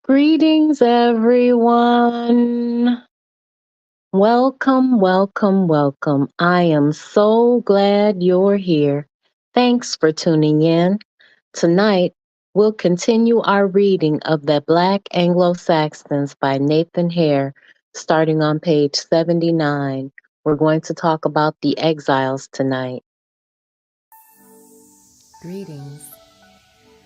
Greetings, everyone. Welcome, welcome, welcome. I am so glad you're here. Thanks for tuning in. Tonight, we'll continue our reading of The Black Anglo-Saxons by Nathan Hare, starting on page 79. We're going to talk about the Exiles tonight. Greetings.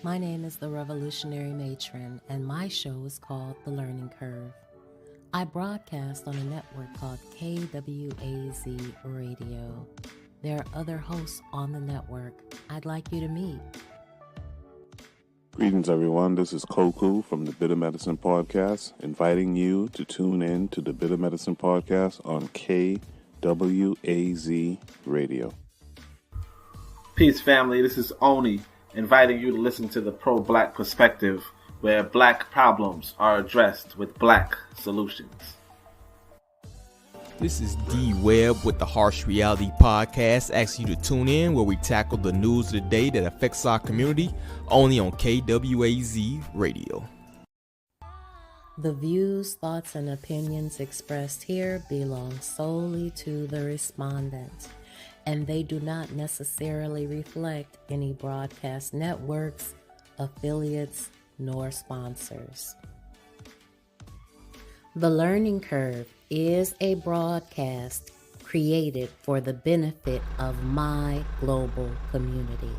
My name is the Revolutionary Matron, and my show is called The Learning Curve. I broadcast on a network called KWAZ Radio. There are other hosts on the network I'd like you to meet. Greetings, everyone. This is Koku from the Bitter Medicine Podcast, inviting you to tune in to the Bitter Medicine Podcast on KWAZ Radio. Peace, family. This is Oni, inviting you to listen to the Pro-Black Perspective, where black problems are addressed with black solutions. This is D Webb with the Harsh Reality Podcast, asking you to tune in where we tackle the news of the day that affects our community, only on KWAZ Radio. The views, thoughts, and opinions expressed here belong solely to the respondent, and they do not necessarily reflect any broadcast networks, affiliates, nor sponsors. The Learning Curve is a broadcast created for the benefit of my global community.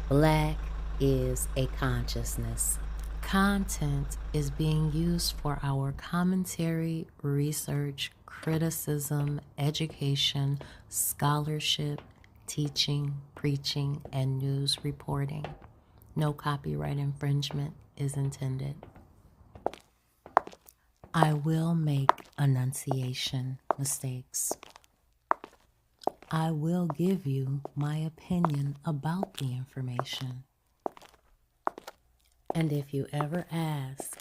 Black is a consciousness. Content is being used for our commentary, research, criticism, education, scholarship, teaching, preaching, and news reporting. No copyright infringement is intended. I will make enunciation mistakes. I will give you my opinion about the information. And if you ever ask,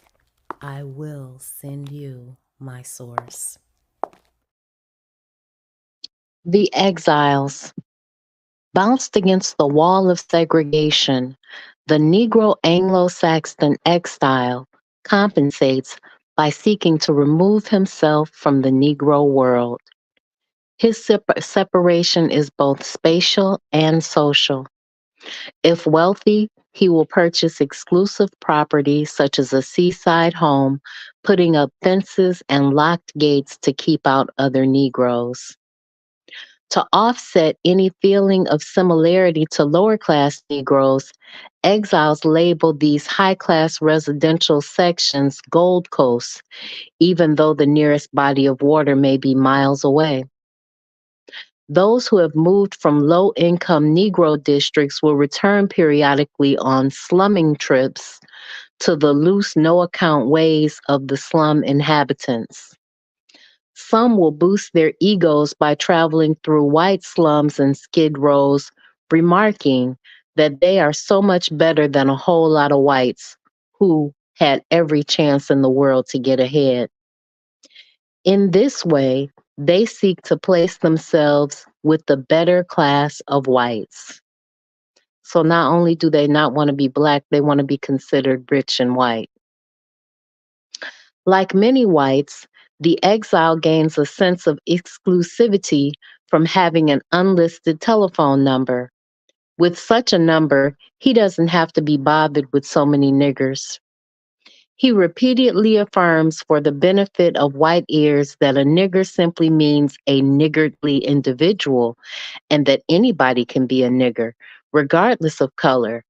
I will send you my source. The Exiles. Bounced against the wall of segregation, the Negro Anglo-Saxon exile compensates by seeking to remove himself from the Negro world. His separation is both spatial and social. If wealthy, he will purchase exclusive property such as a seaside home, putting up fences and locked gates to keep out other Negroes. To offset any feeling of similarity to lower class Negroes, exiles labeled these high class residential sections Gold Coast, even though the nearest body of water may be miles away. Those who have moved from low income Negro districts will return periodically on slumming trips to the loose, no account ways of the slum inhabitants. Some will boost their egos by traveling through white slums and skid rows, remarking that they are so much better than a whole lot of whites who had every chance in the world to get ahead. In this way, they seek to place themselves with the better class of whites. So not only do they not want to be black, they want to be considered rich and white. Like many whites, the exile gains a sense of exclusivity from having an unlisted telephone number. With such a number, he doesn't have to be bothered with so many niggers. He repeatedly affirms for the benefit of white ears that a nigger simply means a niggardly individual and that anybody can be a nigger, regardless of color.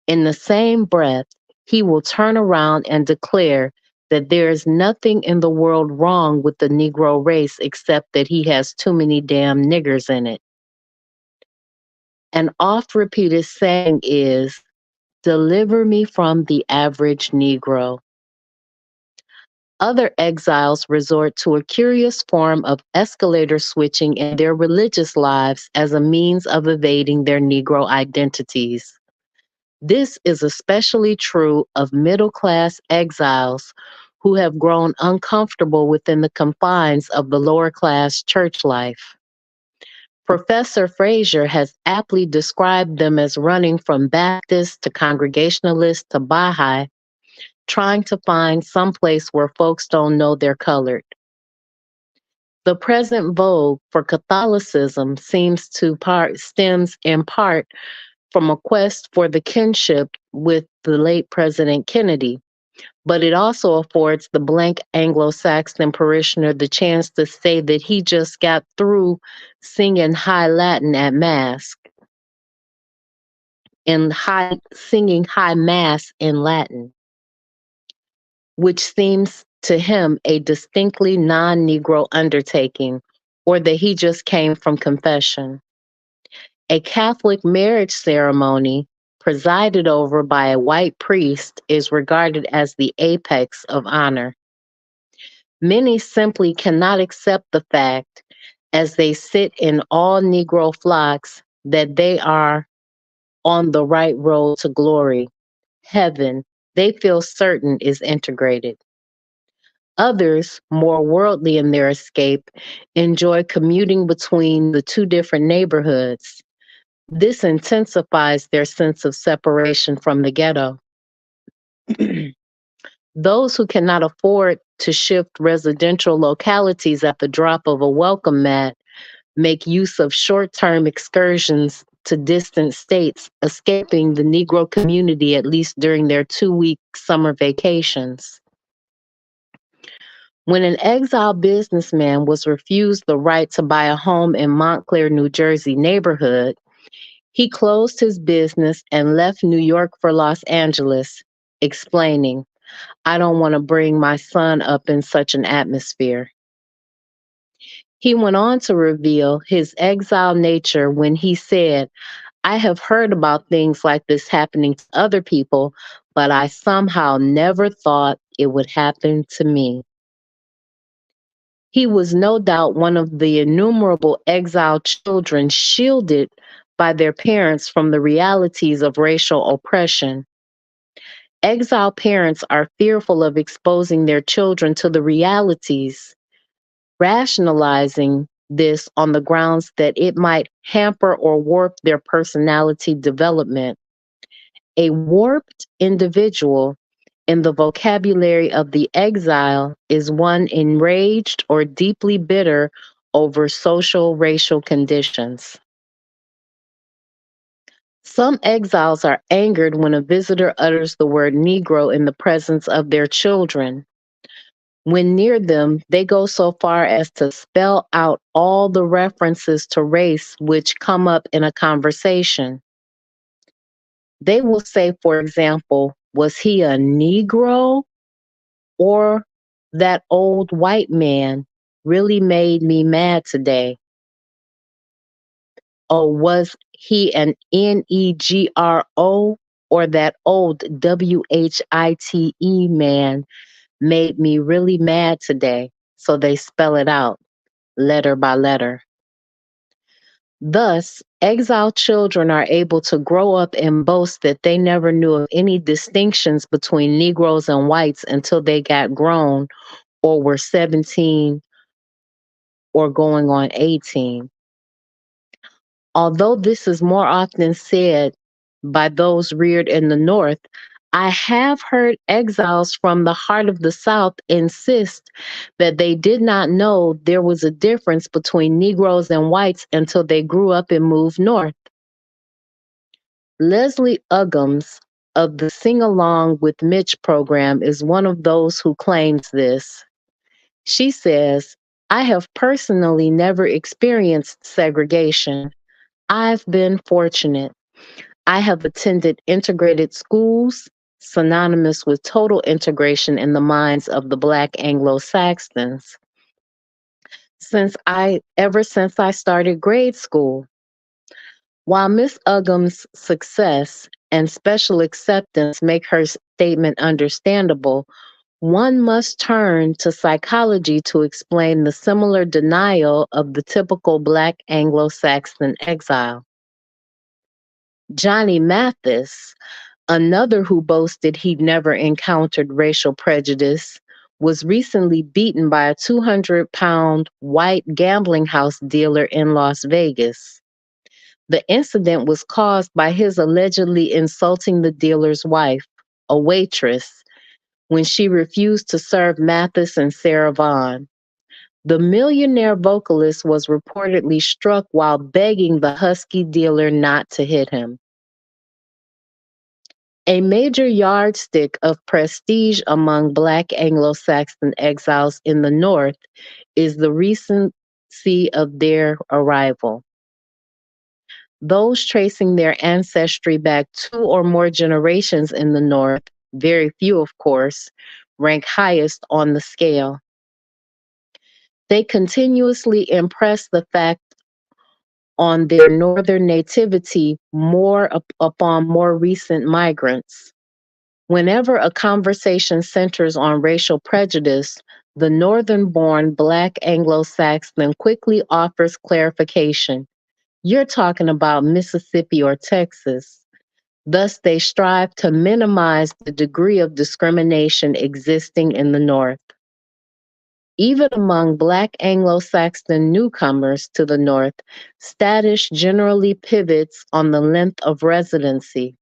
In the same breath, he will turn around and declare that there is nothing in the world wrong with the Negro race except that he has too many damn niggers in it. An oft-repeated saying is, "Deliver me from the average Negro." Other exiles resort to a curious form of escalator switching in their religious lives as a means of evading their Negro identities. This is especially true of middle-class exiles who have grown uncomfortable within the confines of the lower-class church life. Professor Frazier has aptly described them as running from Baptist to Congregationalist to Baha'i, trying to find some place where folks don't know they're colored. The present vogue for Catholicism stems in part from a quest for the kinship with the late President Kennedy, but it also affords the blank Anglo-Saxon parishioner the chance to say that he just got through singing high Latin at Mass and singing high Mass in Latin, which seems to him a distinctly non-Negro undertaking, or that he just came from confession. A Catholic marriage ceremony presided over by a white priest is regarded as the apex of honor. Many simply cannot accept the fact, as they sit in all Negro flocks, that they are on the right road to glory. Heaven, they feel certain, is integrated. Others, more worldly in their escape, enjoy commuting between the two different neighborhoods. This intensifies their sense of separation from the ghetto. Those who cannot afford to shift residential localities at the drop of a welcome mat make use of short-term excursions to distant states, escaping the Negro community at least during their 2-week summer vacations. When an exiled businessman was refused the right to buy a home in Montclair, New Jersey neighborhood, he closed his business and left New York for Los Angeles, explaining, "I don't want to bring my son up in such an atmosphere." He went on to reveal his exile nature when he said, "I have heard about things like this happening to other people, but I somehow never thought it would happen to me." He was no doubt one of the innumerable exiled children shielded by their parents from the realities of racial oppression. Exiled parents are fearful of exposing their children to the realities, rationalizing this on the grounds that it might hamper or warp their personality development. A warped individual, in the vocabulary of the exile, is one enraged or deeply bitter over social racial conditions. Some exiles are angered when a visitor utters the word Negro in the presence of their children. When near them, they go so far as to spell out all the references to race which come up in a conversation. They will say, for example, "Was he a Negro?" Or, "That old white man really made me mad today." Or, "Was he an Negro?" Or, "That old WHITE man made me really mad today." So they spell it out letter by letter. Thus, exiled children are able to grow up and boast that they never knew of any distinctions between Negroes and whites until they got grown or were 17 or going on 18. Although this is more often said by those reared in the North, I have heard exiles from the heart of the South insist that they did not know there was a difference between Negroes and whites until they grew up and moved north. Leslie Uggams of the Sing Along with Mitch program is one of those who claims this. She says, "I have personally never experienced segregation. I've been fortunate. I have attended integrated schools, synonymous with total integration in the minds of the Black Anglo-Saxons, ever since I started grade school." While Miss Uggam's success and special acceptance make her statement understandable, one must turn to psychology to explain the similar denial of the typical Black Anglo-Saxon exile. Johnny Mathis, another who boasted he'd never encountered racial prejudice, was recently beaten by a 200-pound white gambling house dealer in Las Vegas. The incident was caused by his allegedly insulting the dealer's wife, a waitress, when she refused to serve Mathis and Sarah Vaughan. The millionaire vocalist was reportedly struck while begging the husky dealer not to hit him. A major yardstick of prestige among Black Anglo-Saxon exiles in the North is the recency of their arrival. Those tracing their ancestry back 2 or more generations in the North, very few of course, rank highest on the scale. They continuously impress the fact on their northern nativity upon more recent migrants. Whenever a conversation centers on racial prejudice, the northern-born Black Anglo-Saxon quickly offers clarification. You're talking about Mississippi or Texas. Thus, they strive to minimize the degree of discrimination existing in the North. Even among Black Anglo-Saxon newcomers to the North, status generally pivots on the length of residency.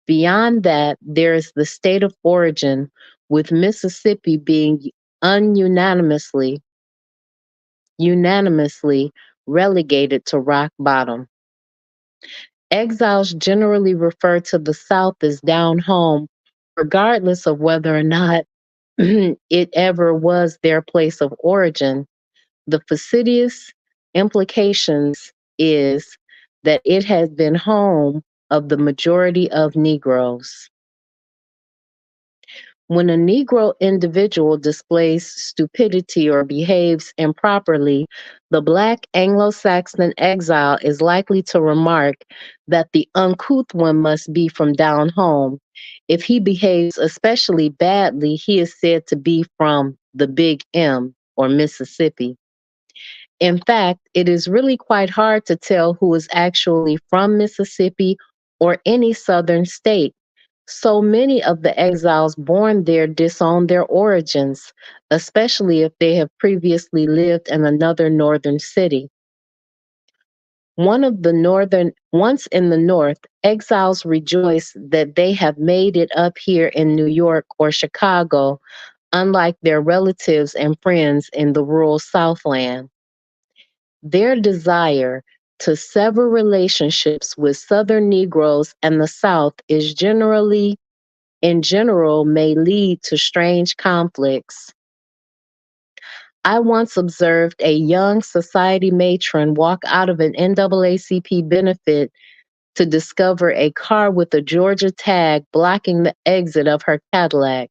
Beyond that, there is the state of origin, with Mississippi being ununanimously relegated to rock bottom. Exiles generally refer to the South as down home, regardless of whether or not it ever was their place of origin. The fastidious implications is that it has been home of the majority of Negroes. When a Negro individual displays stupidity or behaves improperly, the Black Anglo-Saxon exile is likely to remark that the uncouth one must be from down home. If he behaves especially badly, he is said to be from the Big M or Mississippi. In fact, it is really quite hard to tell who is actually from Mississippi or any southern state. So many of the exiles born there disown their origins, especially if they have previously lived in another northern city. Once in the North, exiles rejoice that they have made it up here in New York or Chicago, unlike their relatives and friends in the rural Southland. Their desire to sever relationships with Southern Negroes and the South is in general, may lead to strange conflicts. I once observed a young society matron walk out of an NAACP benefit to discover a car with a Georgia tag blocking the exit of her Cadillac.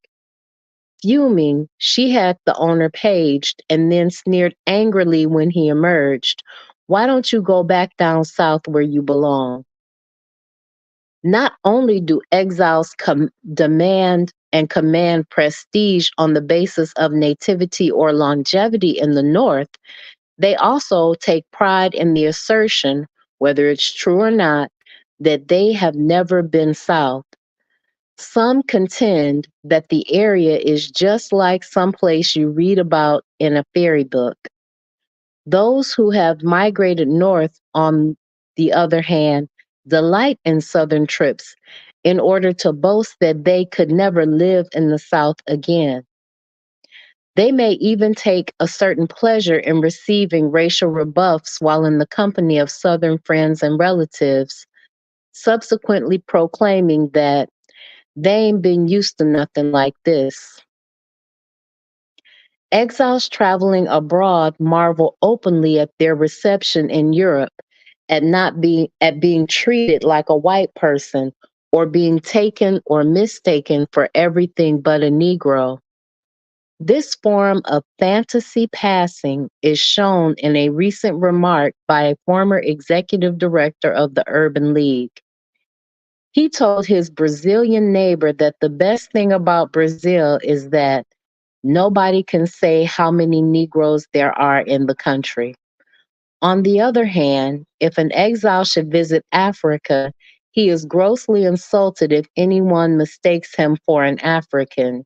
Fuming, she had the owner paged and then sneered angrily when he emerged. Why don't you go back down south where you belong? Not only do exiles demand and command prestige on the basis of nativity or longevity in the North, they also take pride in the assertion, whether it's true or not, that they have never been South. Some contend that the area is just like someplace you read about in a fairy book. Those who have migrated north, on the other hand, delight in southern trips in order to boast that they could never live in the South again. They may even take a certain pleasure in receiving racial rebuffs while in the company of Southern friends and relatives, subsequently proclaiming that they ain't been used to nothing like this. Exiles traveling abroad marvel openly at their reception in Europe, at being treated like a white person, or being taken or mistaken for everything but a Negro. This form of fantasy passing is shown in a recent remark by a former executive director of the Urban League. He told his Brazilian neighbor that the best thing about Brazil is that nobody can say how many Negroes there are in the country. On the other hand, if an exile should visit Africa, he is grossly insulted if anyone mistakes him for an African.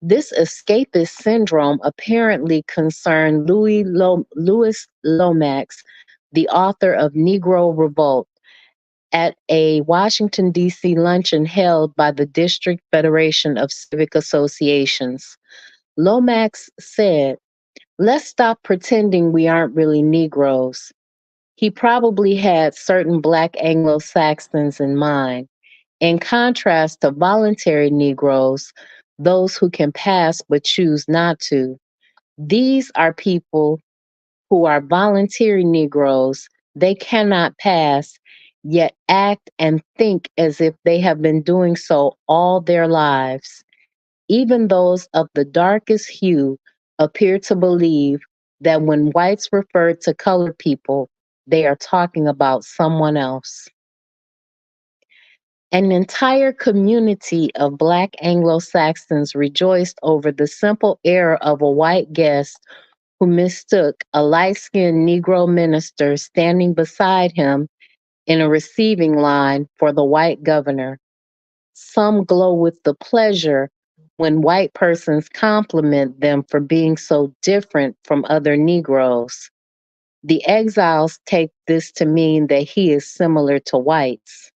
This escapist syndrome apparently concerned Louis Lomax, the author of Negro Revolt, at a Washington, D.C. luncheon held by the District Federation of Civic Associations. Lomax said, "Let's stop pretending we aren't really Negroes." He probably had certain Black Anglo-Saxons in mind, in contrast to voluntary Negroes, those who can pass but choose not to. These are people who are voluntary Negroes. They cannot pass, yet act and think as if they have been doing so all their lives. Even those of the darkest hue appear to believe that when whites refer to colored people, they are talking about someone else. An entire community of Black Anglo-Saxons rejoiced over the simple error of a white guest who mistook a light-skinned Negro minister standing beside him in a receiving line for the white governor. Some glow with the pleasure when white persons compliment them for being so different from other Negroes. The exiles take this to mean that he is similar to whites.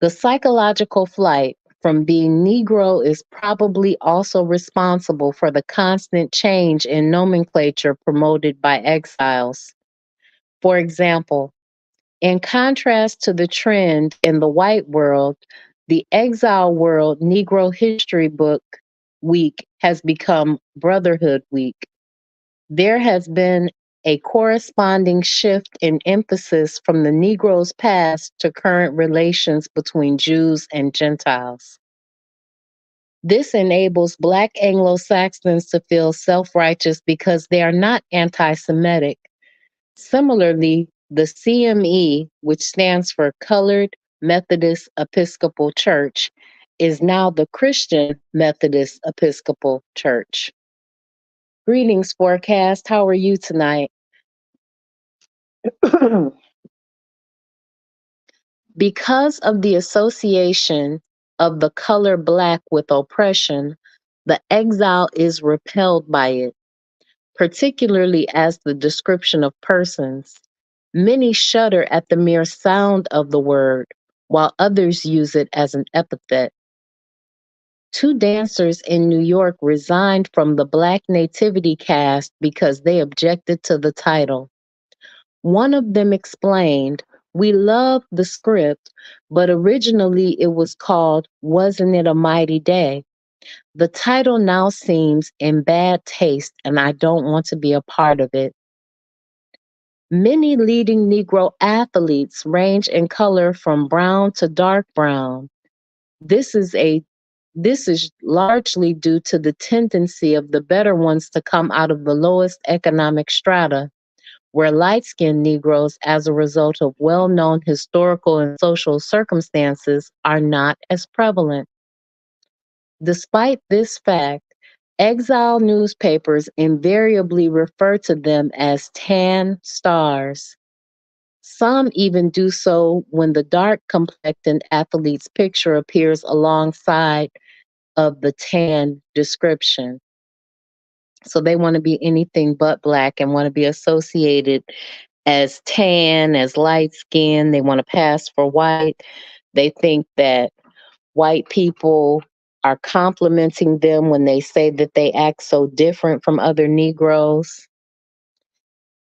The psychological flight from being Negro is probably also responsible for the constant change in nomenclature promoted by exiles. For example, in contrast to the trend in the white world, the exile world Negro History Book Week has become Brotherhood Week. There has been a corresponding shift in emphasis from the Negro's past to current relations between Jews and Gentiles. This enables Black Anglo-Saxons to feel self-righteous because they are not anti-Semitic. Similarly, the CME, which stands for Colored Methodist Episcopal Church, is now the Christian Methodist Episcopal Church. Greetings, Forecast. How are you tonight? Because of the association of the color Black with oppression, the exile is repelled by it, particularly as the description of persons. Many shudder at the mere sound of the word, while others use it as an epithet. Two dancers in New York resigned from the Black Nativity cast because they objected to the title. One of them explained, "We loved the script, but originally it was called Wasn't It a Mighty Day? The title now seems in bad taste and I don't want to be a part of it." Many leading Negro athletes range in color from brown to dark brown. This is largely due to the tendency of the better ones to come out of the lowest economic strata, where light-skinned Negroes, as a result of well-known historical and social circumstances, are not as prevalent. Despite this fact, exile newspapers invariably refer to them as tan stars. Some even do so when the dark-complected athlete's picture appears alongside of the tan description. So they want to be anything but Black and want to be associated as tan, as light skin. They want to pass for white. They think that white people are complimenting them when they say that they act so different from other Negroes.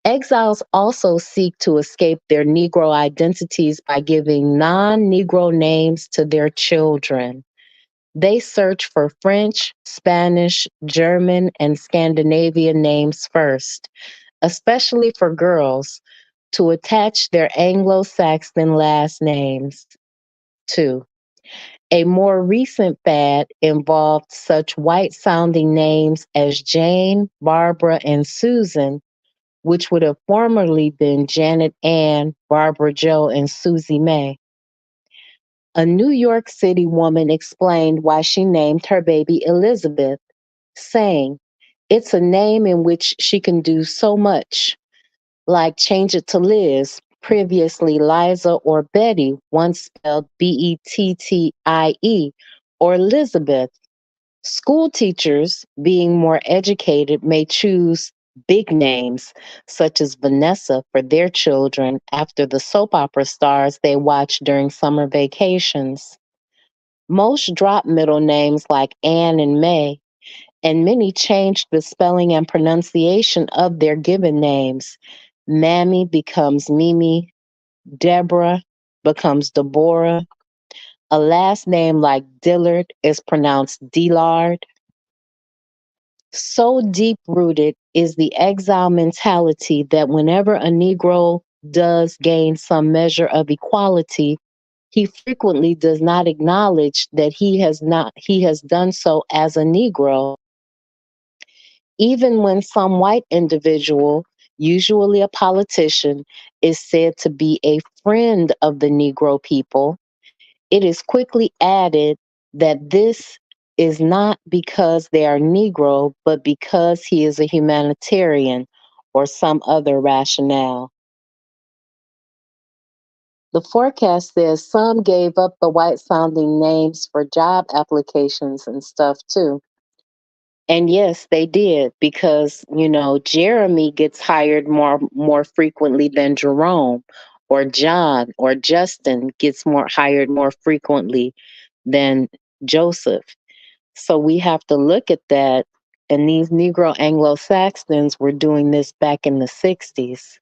Exiles also seek to escape their Negro identities by giving non-Negro names to their children. They search for French, Spanish, German, and Scandinavian names first, especially for girls, to attach their Anglo-Saxon last names to. A more recent fad involved such white-sounding names as Jane, Barbara, and Susan, which would have formerly been Janet Ann, Barbara Jo, and Susie Mae. A New York City woman explained why she named her baby Elizabeth, saying, "It's a name in which she can do so much, like change it to Liz, previously Liza, or Betty, once spelled Bettie, or Elizabeth. School teachers, being more educated, may choose big names such as Vanessa for their children after the soap opera stars they watched during summer vacations. Most dropped middle names like Anne and May, and many changed the spelling and pronunciation of their given names. Mammy becomes Mimi, Deborah becomes Deborah. A last name like Dillard is pronounced Dillard. So deep rooted is the exile mentality that whenever a Negro does gain some measure of equality, he frequently does not acknowledge that he has done so as a Negro. Even when some white individual, usually a politician, is said to be a friend of the Negro people, it is quickly added that this is not because they are Negro, but because he is a humanitarian or some other rationale. The forecast says some gave up the white sounding names for job applications and stuff too. And yes, they did because, Jeremy gets hired more frequently than Jerome, or John or Justin gets more hired more frequently than Joseph. So we have to look at that. And these Negro Anglo-Saxons were doing this back in the 60s.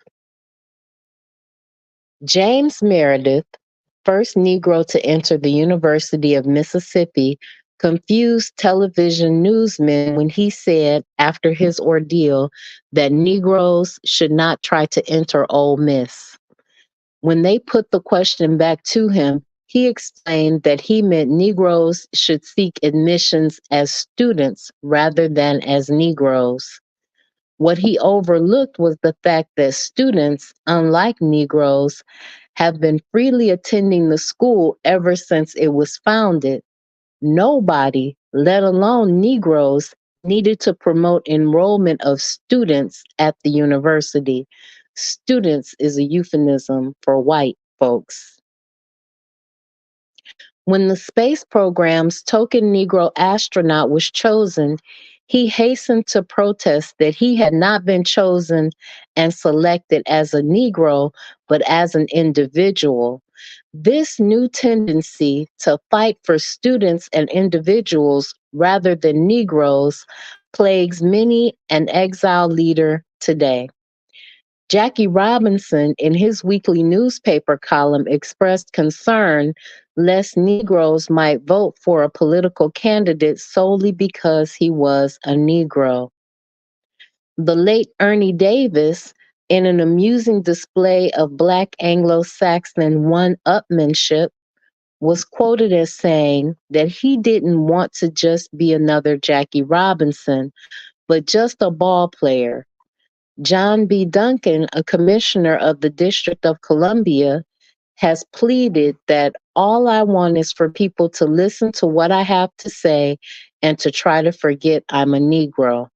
James Meredith, first Negro to enter the University of Mississippi, confused television newsmen when he said after his ordeal that Negroes should not try to enter Ole Miss. When they put the question back to him, he explained that he meant Negroes should seek admissions as students rather than as Negroes. What he overlooked was the fact that students, unlike Negroes, have been freely attending the school ever since it was founded. Nobody, let alone Negroes, needed to promote enrollment of students at the university. Students is a euphemism for white folks. When the space program's token Negro astronaut was chosen, he hastened to protest that he had not been chosen and selected as a Negro, but as an individual. This new tendency to fight for students and individuals rather than Negroes plagues many an exile leader today. Jackie Robinson, in his weekly newspaper column, expressed concern lest Negroes might vote for a political candidate solely because he was a Negro. The late Ernie Davis, in an amusing display of Black Anglo-Saxon one-upmanship, was quoted as saying that he didn't want to just be another Jackie Robinson, but just a ball player. John B. Duncan, a commissioner of the District of Columbia, has pleaded that all I want is for people to listen to what I have to say and to try to forget I'm a Negro.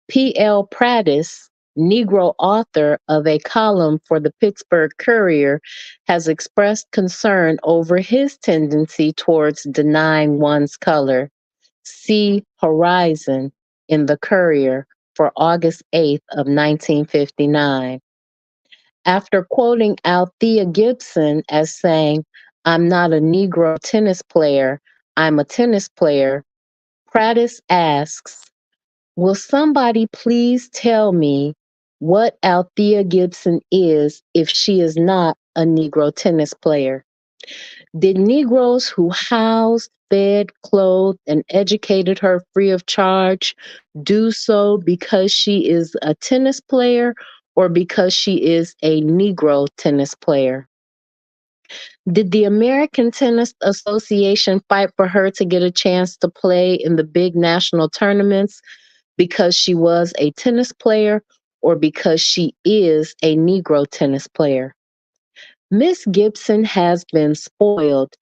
P.L. Prattis, Negro author of a column for the Pittsburgh Courier, has expressed concern over his tendency towards denying one's color. See Horizon in the Courier for August 8th of 1959. After quoting Althea Gibson as saying, "I'm not a Negro tennis player, I'm a tennis player," Prattis asks, "Will somebody please tell me what Althea Gibson is if she is not a Negro tennis player? Did Negroes who housed, fed, clothed, and educated her free of charge do so because she is a tennis player or because she is a Negro tennis player? Did the American Tennis Association fight for her to get a chance to play in the big national tournaments because she was a tennis player or because she is a Negro tennis player?" Miss Gibson has been spoiled,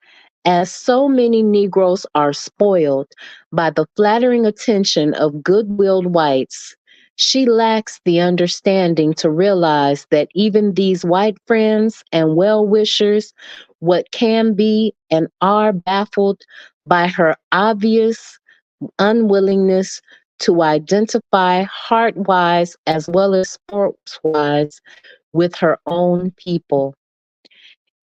as so many Negroes are spoiled, by the flattering attention of good-willed whites. She lacks the understanding to realize that even these white friends and well-wishers, what can be and are baffled by her obvious unwillingness to identify heart-wise as well as sports-wise with her own people.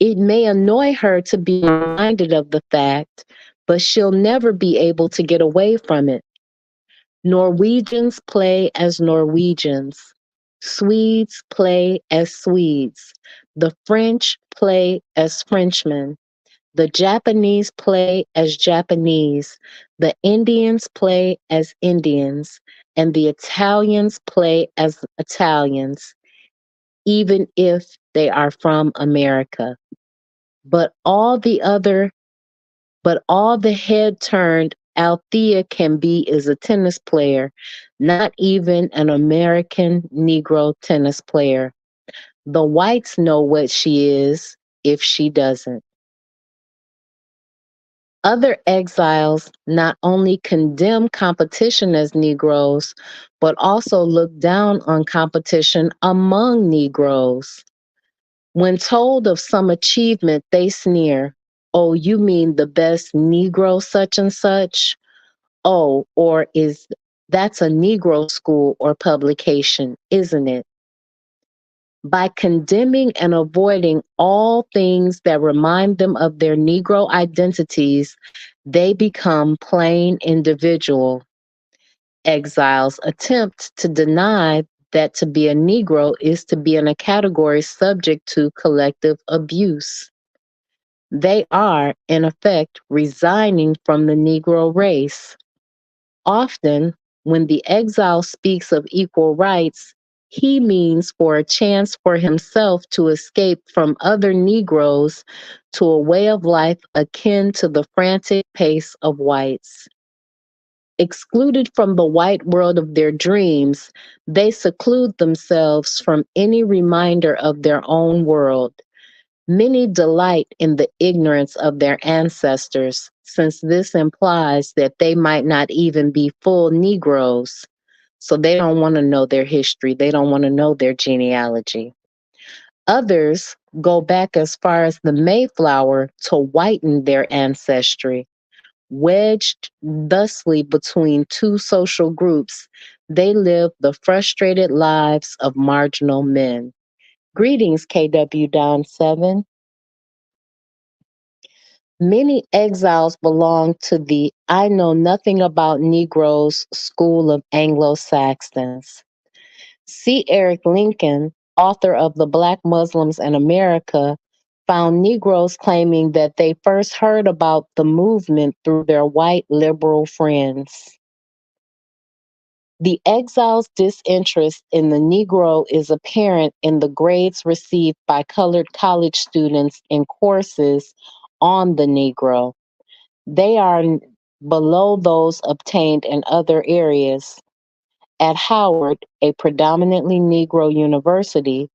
It may annoy her to be reminded of the fact, but she'll never be able to get away from it. Norwegians play as Norwegians. Swedes play as Swedes. The French play as Frenchmen. The Japanese play as Japanese. The Indians play as Indians. And the Italians play as Italians, even if they are from America. But all the other, but all the head turned Althea can be is a tennis player, not even an American Negro tennis player. The whites know what she is if she doesn't. Other exiles not only condemn competition as Negroes, but also look down on competition among Negroes. When told of some achievement, they sneer, "Oh, you mean the best Negro such and such? Oh, or is that's a Negro school or publication, isn't it?" By condemning and avoiding all things that remind them of their Negro identities, they become plain individual. Exiles attempt to deny that to be a Negro is to be in a category subject to collective abuse. They are, in effect, resigning from the Negro race. Often, when the exile speaks of equal rights, he means for a chance for himself to escape from other Negroes to a way of life akin to the frantic pace of whites. Excluded from the white world of their dreams, they seclude themselves from any reminder of their own world. Many delight in the ignorance of their ancestors, since this implies that they might not even be full Negroes. So they don't want to know their history, they don't want to know their genealogy. Others go back as far as the Mayflower to whiten their ancestry. Wedged thusly between two social groups, they live the frustrated lives of marginal men. Greetings, KW Down 7. Many exiles belong to the I know nothing about Negroes school of Anglo-Saxons. C. Eric Lincoln, author of The Black Muslims in America, found Negroes claiming that they first heard about the movement through their white liberal friends. The exiles' disinterest in the Negro is apparent in the grades received by colored college students in courses on the Negro. They are below those obtained in other areas. At Howard, a predominantly Negro university,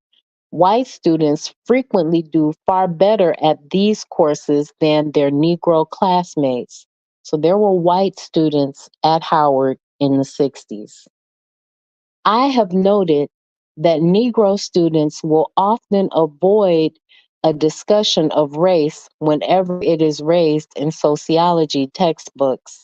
white students frequently do far better at these courses than their Negro classmates. So there were white students at Howard in the 60s. I have noted that Negro students will often avoid a discussion of race whenever it is raised in sociology textbooks.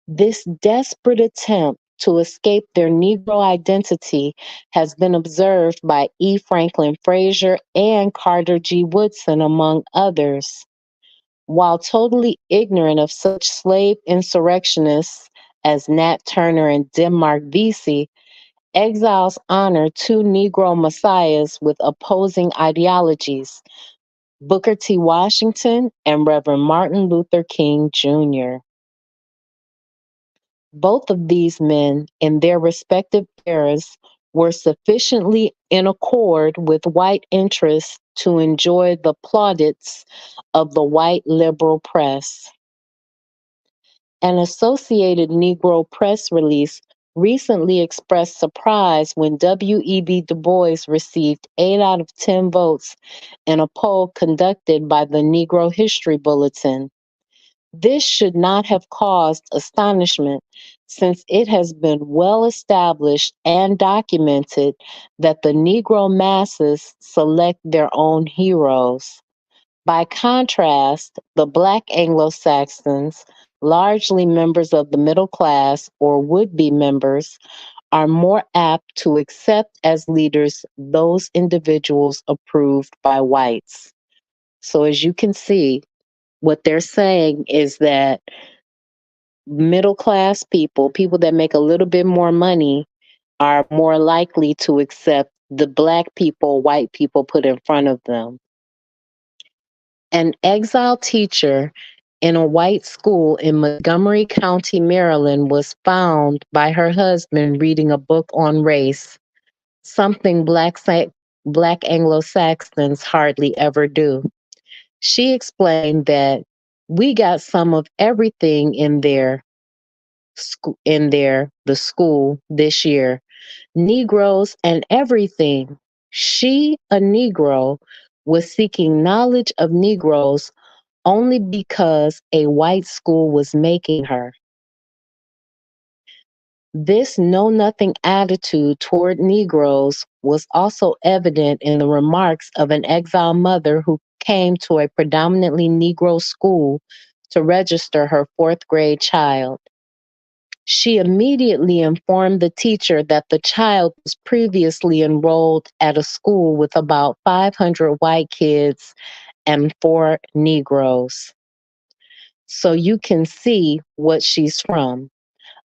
This desperate attempt to escape their Negro identity has been observed by E. Franklin Frazier and Carter G. Woodson, among others. While totally ignorant of such slave insurrectionists as Nat Turner and Denmark Vesey, exiles honor two Negro messiahs with opposing ideologies, Booker T. Washington and Reverend Martin Luther King Jr. Both of these men, in their respective eras, were sufficiently in accord with white interests to enjoy the plaudits of the white liberal press. An Associated Negro press release recently expressed surprise when W.E.B. Du Bois received 8 out of 10 votes in a poll conducted by the Negro History Bulletin. This should not have caused astonishment, since it has been well established and documented that the Negro masses select their own heroes. By contrast, the Black Anglo-Saxons, largely members of the middle class or would be members, are more apt to accept as leaders those individuals approved by whites. So, as you can see, what they're saying is that middle class people, people that make a little bit more money, are more likely to accept the black people, white people put in front of them. An exile teacher in a white school in Montgomery County, Maryland, was found by her husband reading a book on race, something black Anglo-Saxons hardly ever do. She explained that we got some of everything in the school this year, Negroes and everything. She, a Negro, was seeking knowledge of Negroes only because a white school was making her. This know nothing attitude toward Negroes was also evident in the remarks of an exile mother who came to a predominantly Negro school to register her fourth grade child. She immediately informed the teacher that the child was previously enrolled at a school with about 500 white kids and 4 Negroes. So you can see what she's from.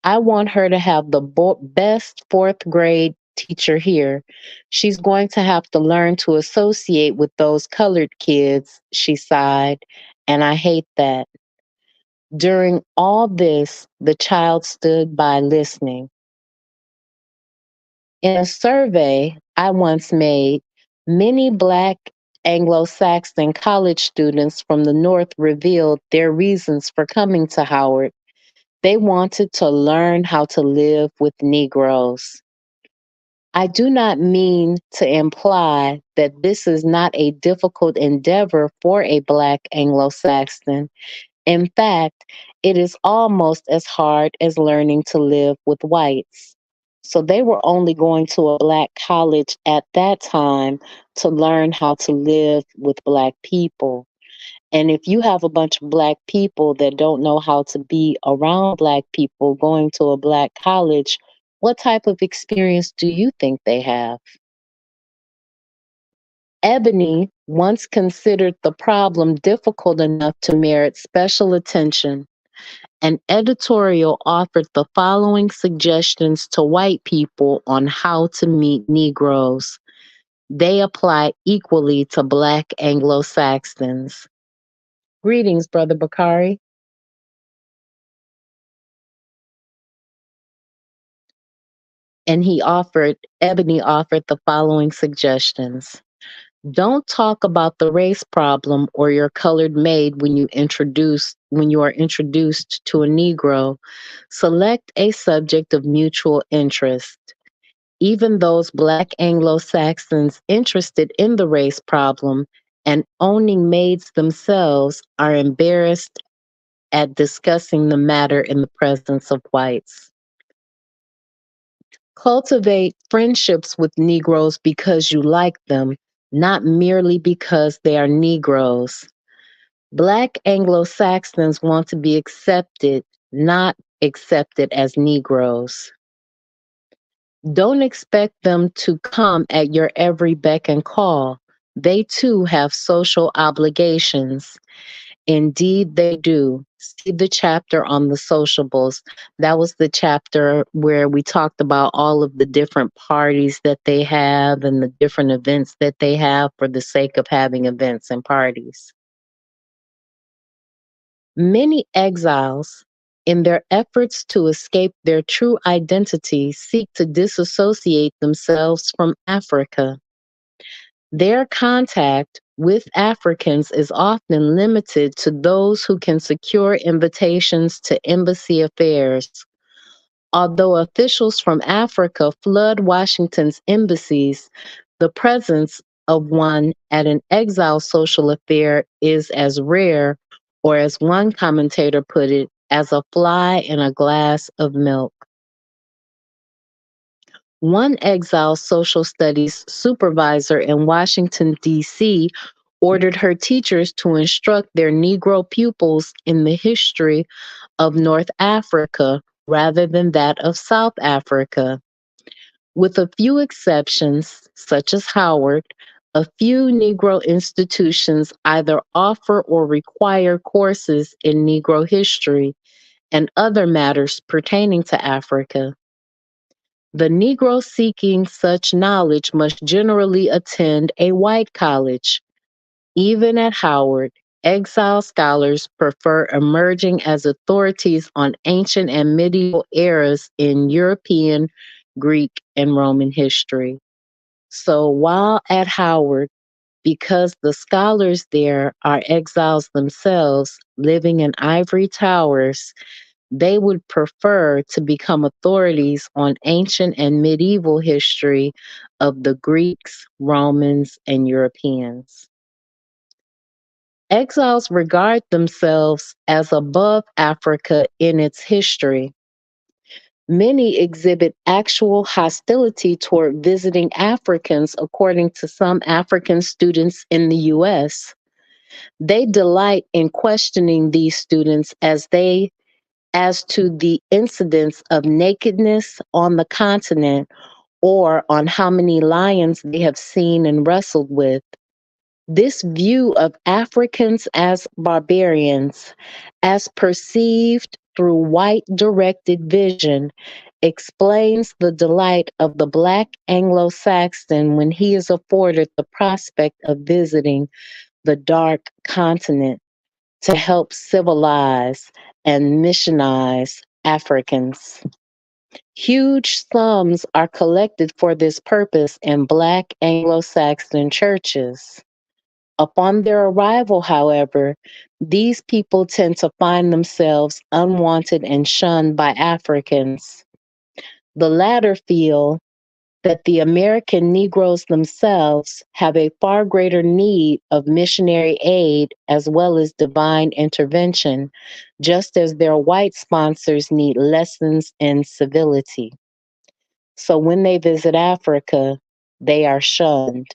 I want her to have the best fourth grade teacher here. She's going to have to learn to associate with those colored kids, she sighed, and I hate that. During all this, the child stood by listening. In a survey I once made, many Black Anglo-Saxon college students from the North revealed their reasons for coming to Howard. They wanted to learn how to live with Negroes. I do not mean to imply that this is not a difficult endeavor for a Black Anglo-Saxon. In fact, it is almost as hard as learning to live with whites. So they were only going to a Black college at that time to learn how to live with Black people. And if you have a bunch of Black people that don't know how to be around Black people going to a Black college, what type of experience do you think they have? Ebony once considered the problem difficult enough to merit special attention. An editorial offered the following suggestions to white people on how to meet Negroes. They apply equally to Black Anglo-Saxons. Greetings, Brother Bakari. And Ebony offered the following suggestions. Don't talk about the race problem or your colored maid when you are introduced to a Negro. Select a subject of mutual interest. Even those Black Anglo-Saxons interested in the race problem and owning maids themselves are embarrassed at discussing the matter in the presence of whites. Cultivate friendships with Negroes because you like them, not merely because they are Negroes. Black Anglo-Saxons want to be accepted, not accepted as Negroes. Don't expect them to come at your every beck and call. They too have social obligations. Indeed, they do. See the chapter on the sociables. That was the chapter where we talked about all of the different parties that they have and the different events that they have for the sake of having events and parties. Many exiles, in their efforts to escape their true identity, seek to disassociate themselves from Africa. Their contact with Africans is often limited to those who can secure invitations to embassy affairs. Although officials from Africa flood Washington's embassies, the presence of one at an exile social affair is as rare, or as one commentator put it, as a fly in a glass of milk. One exile social studies supervisor in Washington, D.C., ordered her teachers to instruct their Negro pupils in the history of North Africa rather than that of South Africa. With a few exceptions, such as Howard, a few Negro institutions either offer or require courses in Negro history and other matters pertaining to Africa. The Negro seeking such knowledge must generally attend a white college. Even at Howard, exile scholars prefer emerging as authorities on ancient and medieval eras in European, Greek, and Roman history. So while at Howard, because the scholars there are exiles themselves living in ivory towers, they would prefer to become authorities on ancient and medieval history of the Greeks, Romans, and Europeans. Exiles regard themselves as above Africa in its history. Many exhibit actual hostility toward visiting Africans, according to some African students in the US. They delight in questioning these students as to the incidence of nakedness on the continent or on how many lions they have seen and wrestled with. This view of Africans as barbarians, as perceived through white directed vision, explains the delight of the Black Anglo-Saxon when he is afforded the prospect of visiting the dark continent to help civilize and missionize Africans. Huge sums are collected for this purpose in Black Anglo-Saxon churches. Upon their arrival, however, these people tend to find themselves unwanted and shunned by Africans. The latter feel that the American Negroes themselves have a far greater need of missionary aid as well as divine intervention, just as their white sponsors need lessons in civility. So when they visit Africa, they are shunned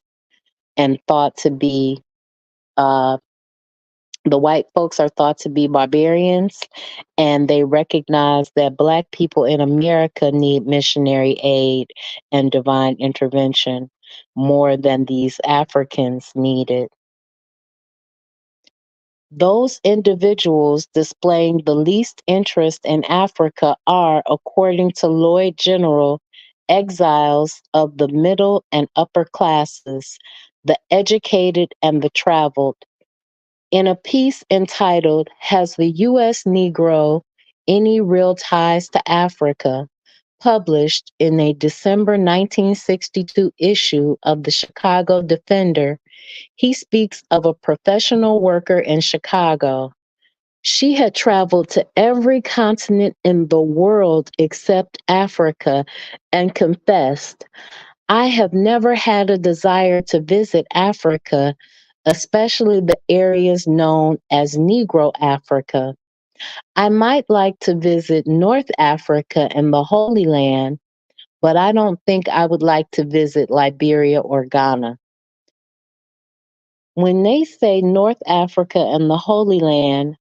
and thought to be uh, the white folks are thought to be barbarians, and they recognize that Black people in America need missionary aid and divine intervention more than these Africans need it. Those individuals displaying the least interest in Africa are, according to Lloyd General, exiles of the middle and upper classes, the educated and the traveled. In a piece entitled, "Has the U.S. Negro Any Real Ties to Africa?" published in a December 1962 issue of the Chicago Defender, he speaks of a professional worker in Chicago. She had traveled to every continent in the world except Africa and confessed, "I have never had a desire to visit Africa, especially the areas known as Negro Africa. I might like to visit North Africa and the Holy Land, but I don't think I would like to visit Liberia or Ghana." When they say North Africa and the Holy Land,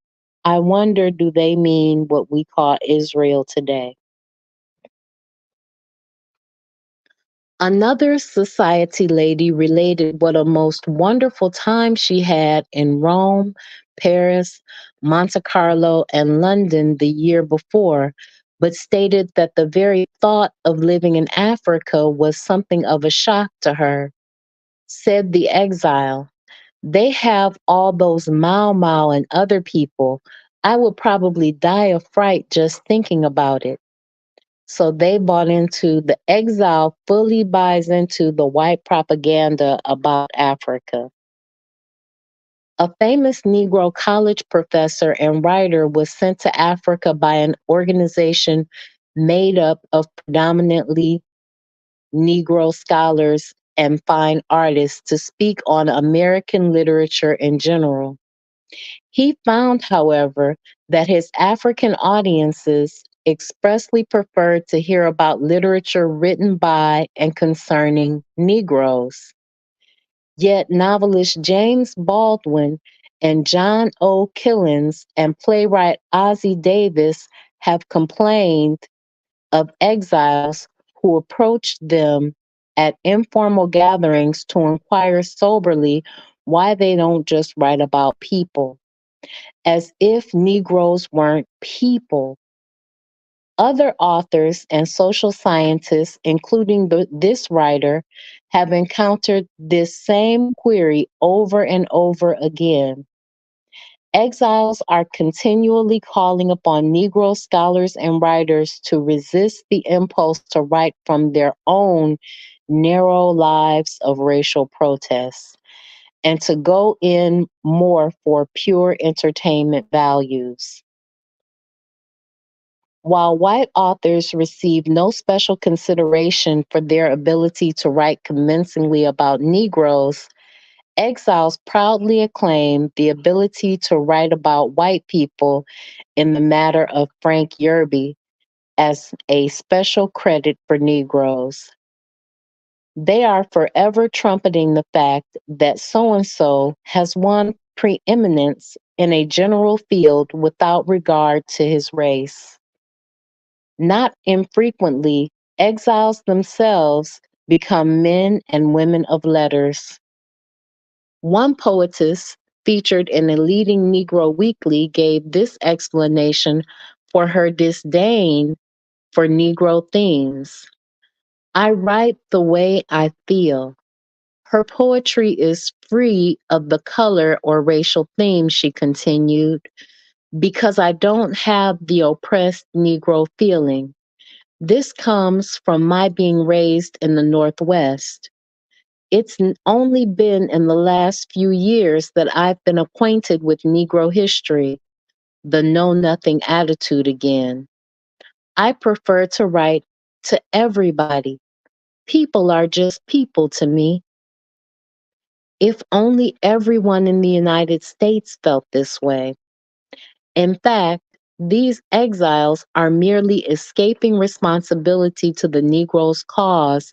I wonder, do they mean what we call Israel today? Another society lady related what a most wonderful time she had in Rome, Paris, Monte Carlo, and London the year before, but stated that the very thought of living in Africa was something of a shock to her. Said the exile, "They have all those Mau Mau and other people. I would probably die of fright just thinking about it." So they bought into the exile, fully buys into the white propaganda about Africa. A famous Negro college professor and writer was sent to Africa by an organization made up of predominantly Negro scholars and fine artists to speak on American literature in general. He found, however, that his African audiences expressly preferred to hear about literature written by and concerning Negroes. Yet novelist James Baldwin and John O. Killens and playwright Ozzie Davis have complained of exiles who approached them at informal gatherings to inquire soberly why they don't just write about people, as if Negroes weren't people. Other authors and social scientists, including this writer, have encountered this same query over and over again. Exiles are continually calling upon Negro scholars and writers to resist the impulse to write from their own narrow lives of racial protests and to go in more for pure entertainment values. While white authors receive no special consideration for their ability to write convincingly about Negroes, exiles proudly acclaim the ability to write about white people in the matter of Frank Yerby as a special credit for Negroes. They are forever trumpeting the fact that so and so has won preeminence in a general field without regard to his race. Not infrequently, exiles themselves become men and women of letters. One poetess featured in a leading Negro weekly gave this explanation for her disdain for Negro themes. I write the way I feel. Her poetry is free of the color or racial theme, she continued, because I don't have the oppressed Negro feeling. This comes from my being raised in the Northwest. It's only been in the last few years that I've been acquainted with Negro history, the know-nothing attitude again. I prefer to write to everybody. People are just people to me. If only everyone in the United States felt this way. In fact, these exiles are merely escaping responsibility to the Negro's cause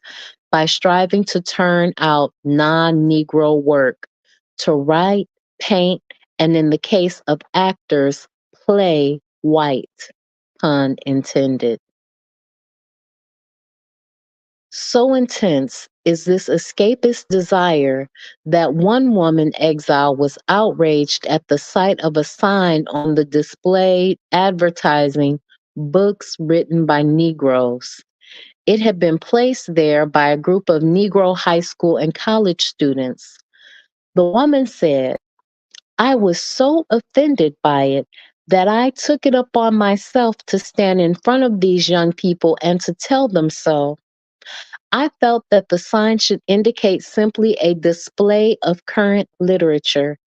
by striving to turn out non Negro work, to write, paint, and in the case of actors, play white, pun intended. So intense is this escapist desire that one woman exile was outraged at the sight of a sign on the display advertising books written by Negroes. It had been placed there by a group of Negro high school and college students. The woman said, I was so offended by it that I took it upon myself to stand in front of these young people and to tell them so. I felt that the sign should indicate simply a display of current literature.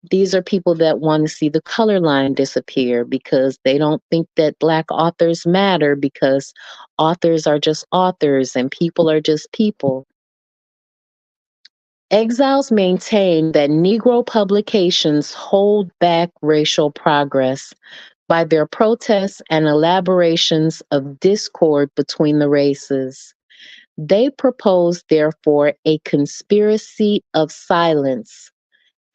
These are people that want to see the color line disappear because they don't think that Black authors matter because authors are just authors and people are just people. Exiles maintain that Negro publications hold back racial progress by their protests and elaborations of discord between the races. They propose, therefore, a conspiracy of silence.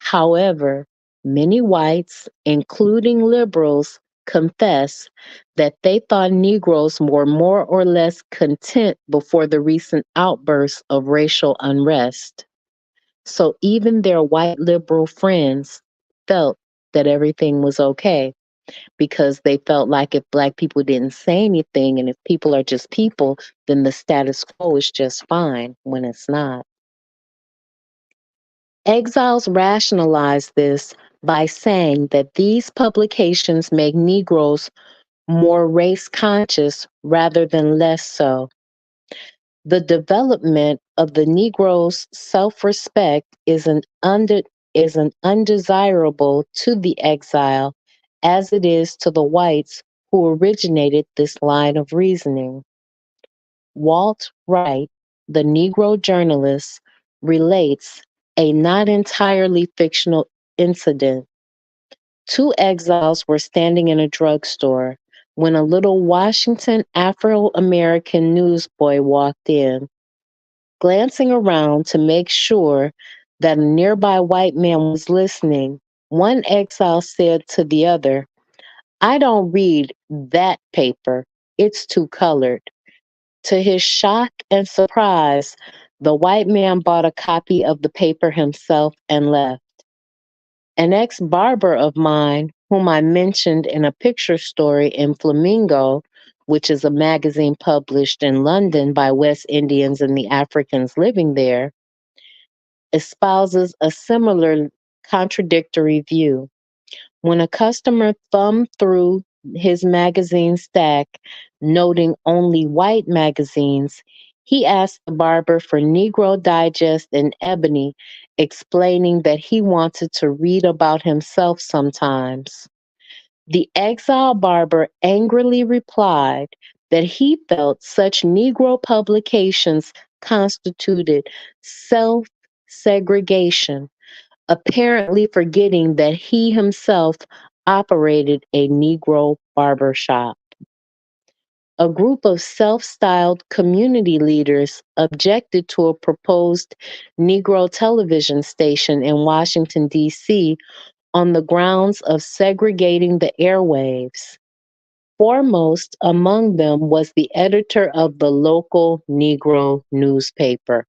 However, many whites, including liberals, confess that they thought Negroes were more or less content before the recent outbursts of racial unrest. So even their white liberal friends felt that everything was okay because they felt like if Black people didn't say anything and if people are just people, then the status quo is just fine when it's not. Exiles rationalize this by saying that these publications make Negroes more race conscious rather than less so. The development of the Negro's self-respect is an undesirable to the exile as it is to the whites who originated this line of reasoning. Walt Wright, the Negro journalist, relates a not entirely fictional incident. Two exiles were standing in a drugstore when a little Washington Afro-American newsboy walked in. Glancing around to make sure that a nearby white man was listening, One exile said to the other, "I don't read that paper. It's too colored." To his shock and surprise, the white man bought a copy of the paper himself and left. An ex-barber of mine, whom I mentioned in a picture story in Flamingo, which is a magazine published in London by West Indians and the Africans living there, espouses a similar contradictory view. When a customer thumbed through his magazine stack, noting only white magazines, he asked the barber for Negro Digest and Ebony, explaining that he wanted to read about himself sometimes. The exile barber angrily replied that he felt such Negro publications constituted self segregation, apparently forgetting that he himself operated a Negro barber shop. A group of self-styled community leaders objected to a proposed Negro television station in Washington, D.C. on the grounds of segregating the airwaves. Foremost among them was the editor of the local Negro newspaper.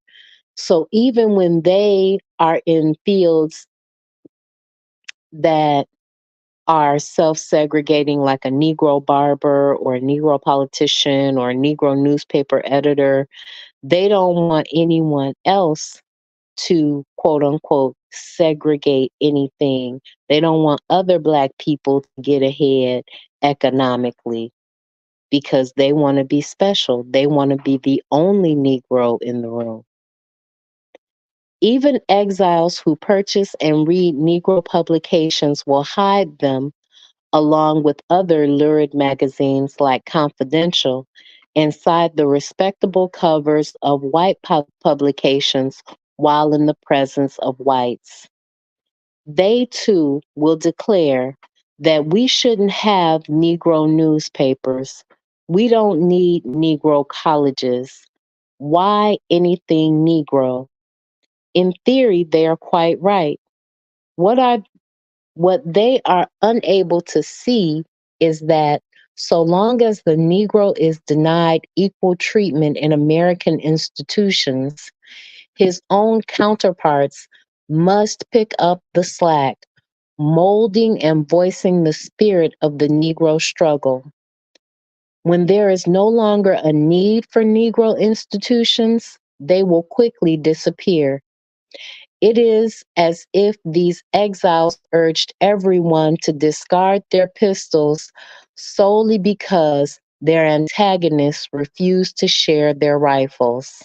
So even when they are in fields that are self-segregating, like a Negro barber or a Negro politician or a Negro newspaper editor, they don't want anyone else to quote unquote segregate anything. They don't want other Black people to get ahead economically because they want to be special. They want to be the only Negro in the room. Even exiles who purchase and read Negro publications will hide them along with other lurid magazines like Confidential inside the respectable covers of white publications while in the presence of whites. They too will declare that we shouldn't have Negro newspapers. We don't need Negro colleges. Why anything Negro? In theory, they are quite right. What I What they are unable to see is that so long as the Negro is denied equal treatment in American institutions, his own counterparts must pick up the slack, molding and voicing the spirit of the Negro struggle. When there is no longer a need for Negro institutions, they will quickly disappear. It is as if these exiles urged everyone to discard their pistols solely because their antagonists refused to share their rifles.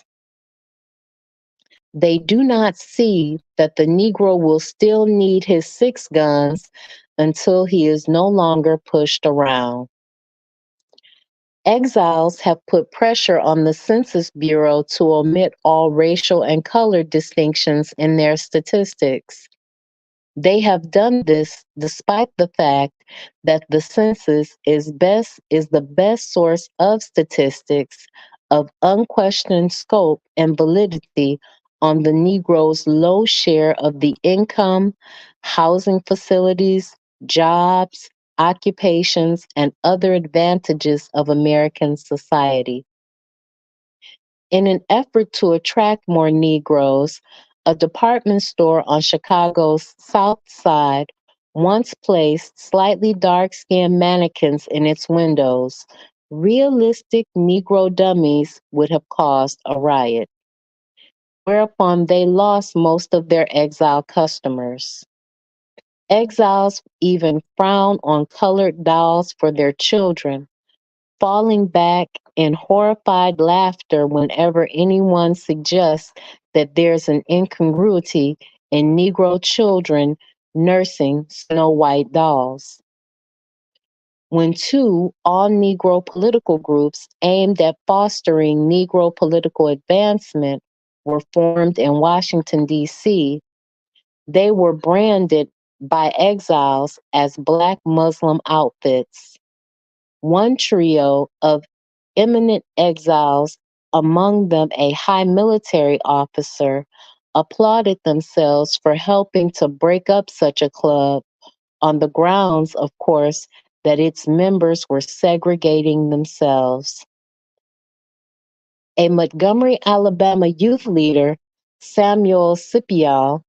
They do not see that the Negro will still need his 6 guns until he is no longer pushed around. Exiles have put pressure on the Census Bureau to omit all racial and color distinctions in their statistics. They have done this despite the fact that the census is the best source of statistics of unquestioned scope and validity on the Negro's low share of the income, housing facilities, jobs, occupations, and other advantages of American society. In an effort to attract more Negroes, a department store on Chicago's South Side once placed slightly dark-skinned mannequins in its windows. Realistic Negro dummies would have caused a riot, whereupon they lost most of their exile customers. Exiles even frown on colored dolls for their children, falling back in horrified laughter whenever anyone suggests that there's an incongruity in Negro children nursing Snow White dolls. When two all-Negro political groups aimed at fostering Negro political advancement were formed in Washington, D.C., they were branded by exiles as Black Muslim outfits. One trio of eminent exiles, among them a high military officer, applauded themselves for helping to break up such a club on the grounds, of course, that its members were segregating themselves. A Montgomery, Alabama youth leader, Samuel Scipio,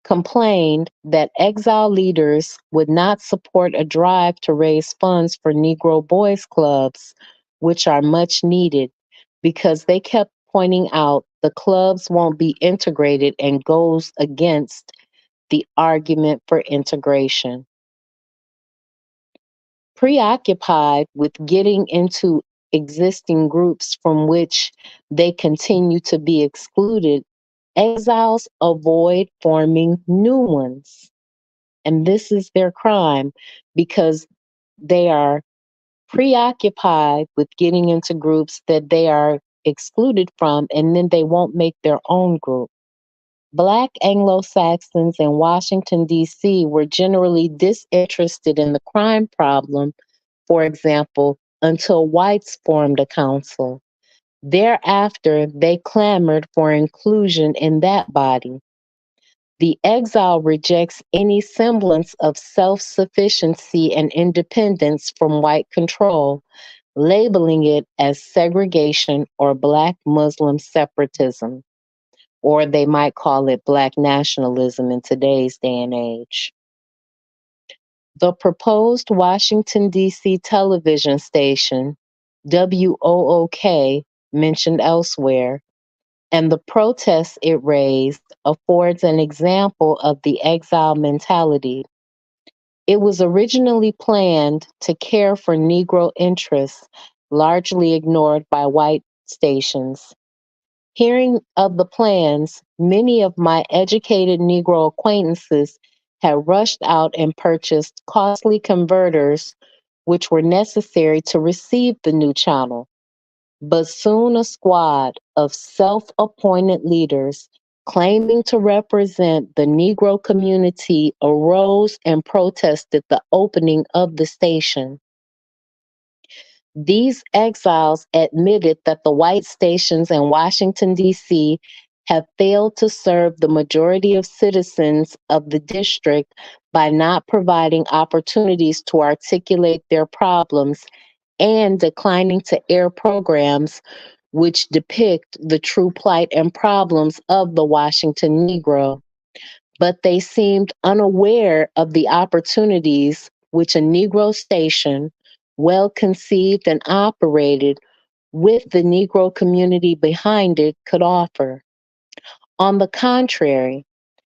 complained that Exile leaders would not support a drive to raise funds for Negro boys clubs, which are much needed, because they kept pointing out the clubs won't be integrated and goes against the argument for integration. Preoccupied with getting into existing groups from which they continue to be excluded, exiles avoid forming new ones. And this is their crime because they are preoccupied with getting into groups that they are excluded from, and then they won't make their own group. Black Anglo-Saxons in Washington, D.C. were generally disinterested in the crime problem, for example, until whites formed a council. Thereafter, they clamored for inclusion in that body. The exile rejects any semblance of self-sufficiency and independence from white control, labeling it as segregation or Black Muslim separatism, or they might call it Black nationalism in today's day and age. The proposed Washington, D.C. television station, WOOK, mentioned elsewhere, and the protests it raised affords an example of the exile mentality. It was originally planned to care for Negro interests, largely ignored by white stations. Hearing of the plans, many of my educated Negro acquaintances had rushed out and purchased costly converters, which were necessary to receive the new channel. But soon a squad of self-appointed leaders claiming to represent the Negro community arose and protested the opening of the station. These exiles admitted that the white stations in Washington, D.C. have failed to serve the majority of citizens of the district by not providing opportunities to articulate their problems and declining to air programs which depict the true plight and problems of the Washington Negro. But they seemed unaware of the opportunities which a Negro station, well conceived and operated with the Negro community behind it, could offer. On the contrary,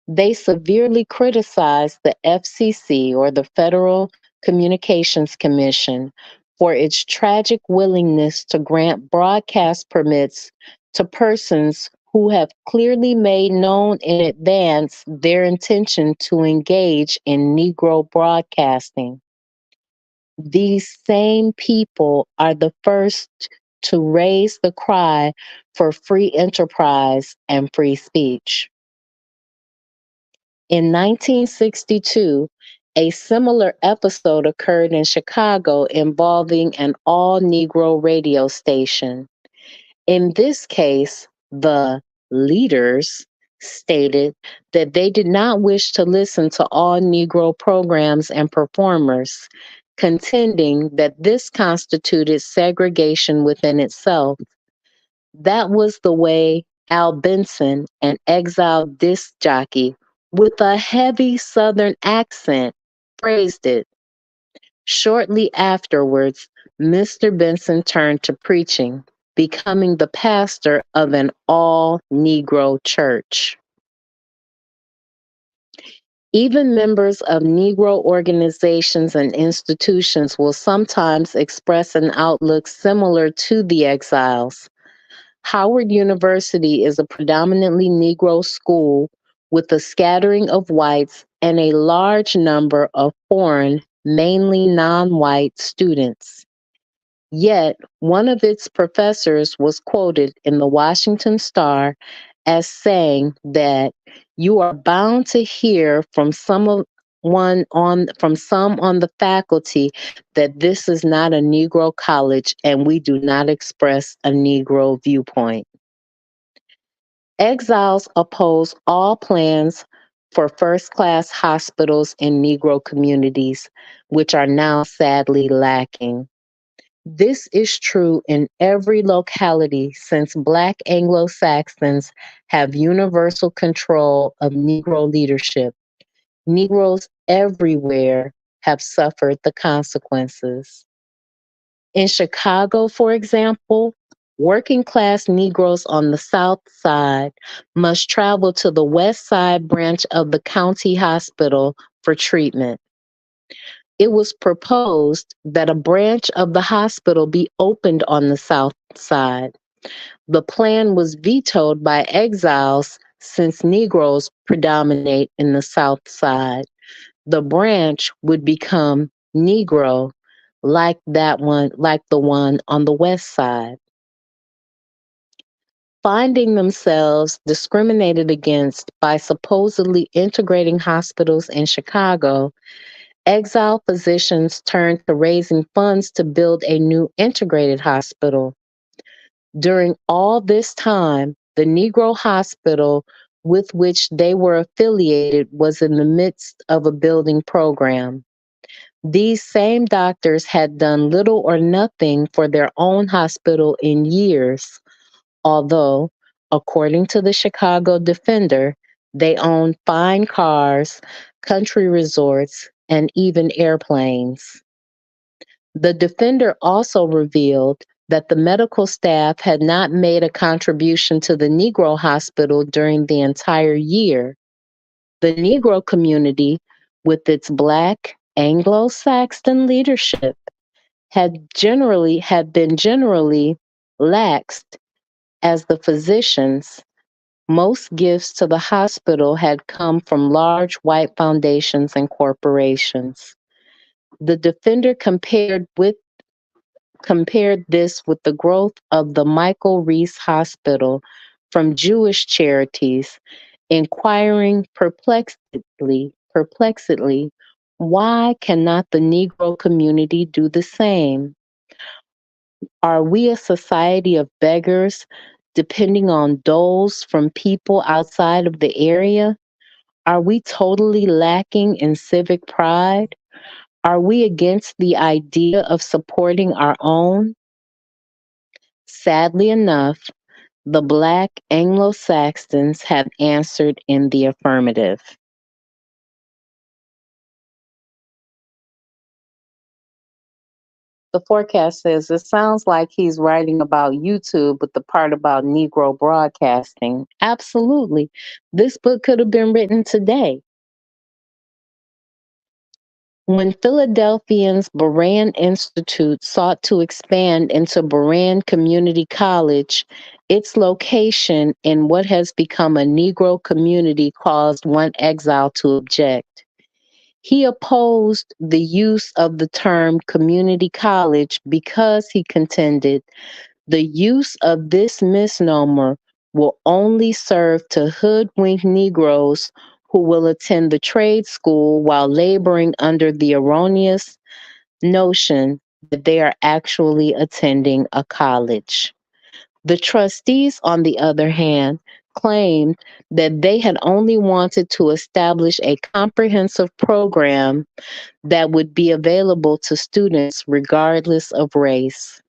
they severely criticized the FCC, or the Federal Communications Commission, for its tragic willingness to grant broadcast permits to persons who have clearly made known in advance their intention to engage in Negro broadcasting. These same people are the first to raise the cry for free enterprise and free speech. In 1962, a similar episode occurred in Chicago involving an all-Negro radio station. In this case, the leaders stated that they did not wish to listen to all Negro programs and performers, contending that this constituted segregation within itself. That was the way Al Benson, an exiled disc jockey with a heavy Southern accent, phrased it. Shortly afterwards, Mr. Benson turned to preaching, becoming the pastor of an all-Negro church. Even members of Negro organizations and institutions will sometimes express an outlook similar to the exiles. Howard University is a predominantly Negro school with a scattering of whites and a large number of foreign, mainly non-white students. Yet, one of its professors was quoted in the Washington Star as saying that you are bound to hear from some on the faculty that this is not a Negro college and we do not express a Negro viewpoint. Exiles oppose all plans for first class hospitals in Negro communities, which are now sadly lacking. This is true in every locality since Black Anglo-Saxons have universal control of Negro leadership. Negroes everywhere have suffered the consequences. In Chicago, for example, working class Negroes on the South Side must travel to the West Side branch of the county hospital for treatment. It was proposed that a branch of the hospital be opened on the South Side. The plan was vetoed by Exiles since Negroes predominate in the South Side. The branch would become Negro like the one on the West Side. Finding themselves discriminated against by supposedly integrating hospitals in Chicago, exile physicians turned to raising funds to build a new integrated hospital. During all this time, the Negro hospital with which they were affiliated was in the midst of a building program. These same doctors had done little or nothing for their own hospital in years, although, according to the Chicago Defender, they owned fine cars, country resorts, and even airplanes. The Defender also revealed that the medical staff had not made a contribution to the Negro hospital during the entire year. The Negro community, with its Black Anglo-Saxon leadership, had been generally laxed as the physicians. Most gifts to the hospital had come from large white foundations and corporations. The Defender compared this with the growth of the Michael Reese Hospital from Jewish charities, inquiring perplexedly, why cannot the Negro community do the same? Are we a society of beggars depending on doles from people outside of the area? Are we totally lacking in civic pride? Are we against the idea of supporting our own? Sadly enough, the Black Anglo-Saxons have answered in the affirmative. The forecast says it sounds like he's writing about YouTube with the part about Negro broadcasting. Absolutely. This book could have been written today. When Philadelphians Berean Institute sought to expand into Berean Community College, its location in what has become a Negro community caused one exile to object. He opposed the use of the term community college because he contended the use of this misnomer will only serve to hoodwink Negroes who will attend the trade school while laboring under the erroneous notion that they are actually attending a college. The trustees, on the other hand, claimed that they had only wanted to establish a comprehensive program that would be available to students regardless of race.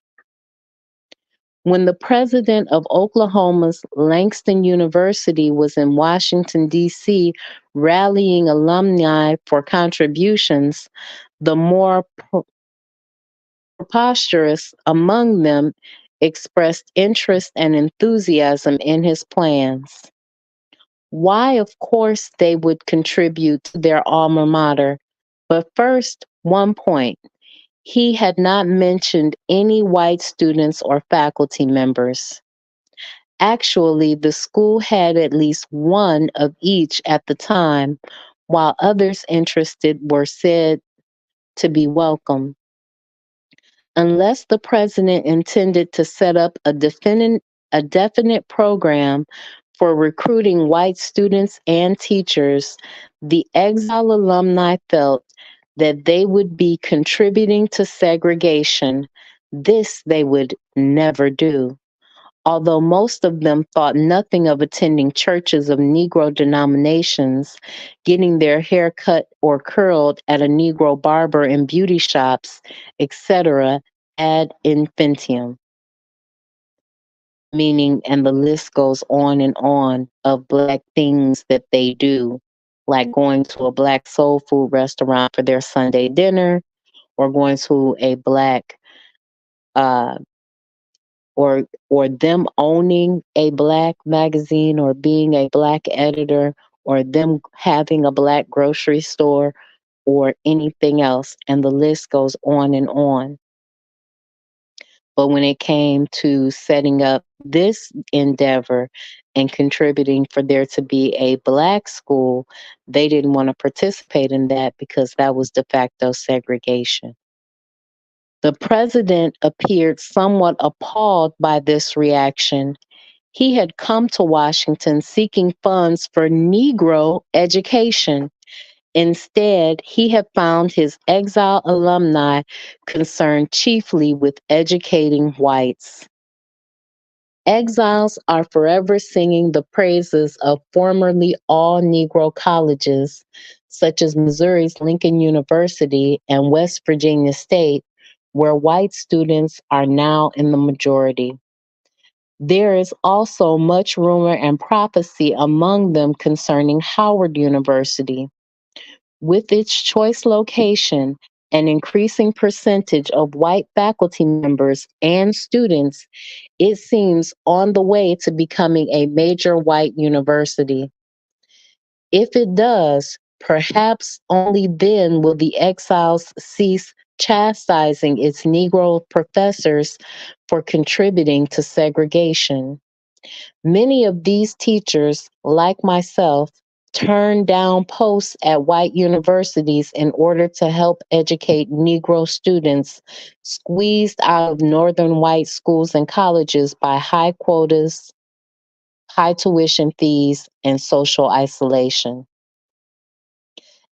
When the president of Oklahoma's Langston University was in Washington, D.C., rallying alumni for contributions, the more preposterous among them expressed interest and enthusiasm in his plans. Why, of course, they would contribute to their alma mater. But first, one point. He had not mentioned any white students or faculty members. Actually, the school had at least one of each at the time, while others interested were said to be welcome. Unless the president intended to set up a definite program for recruiting white students and teachers, the Exile alumni felt that they would be contributing to segregation. This they would never do. Although most of them thought nothing of attending churches of Negro denominations, getting their hair cut or curled at a Negro barber and beauty shops, etc., ad infinitum, meaning, and the list goes on of Black things that they do, like going to a Black soul food restaurant for their Sunday dinner, or going to a Black uh, or them owning a Black magazine or being a Black editor or them having a Black grocery store or anything else. And the list goes on and on. But when it came to setting up this endeavor and contributing for there to be a Black school, they didn't want to participate in that because that was de facto segregation. The president appeared somewhat appalled by this reaction. He had come to Washington seeking funds for Negro education. Instead, he had found his exile alumni concerned chiefly with educating whites. Exiles are forever singing the praises of formerly all Negro colleges, such as Missouri's Lincoln University and West Virginia State, where white students are now in the majority. There is also much rumor and prophecy among them concerning Howard University. With its choice location, an increasing percentage of white faculty members and students, it seems on the way to becoming a major white university. If it does, perhaps only then will the exiles cease chastising its Negro professors for contributing to segregation. Many of these teachers, like myself, turned down posts at white universities in order to help educate Negro students squeezed out of northern white schools and colleges by high quotas, high tuition fees, and social isolation.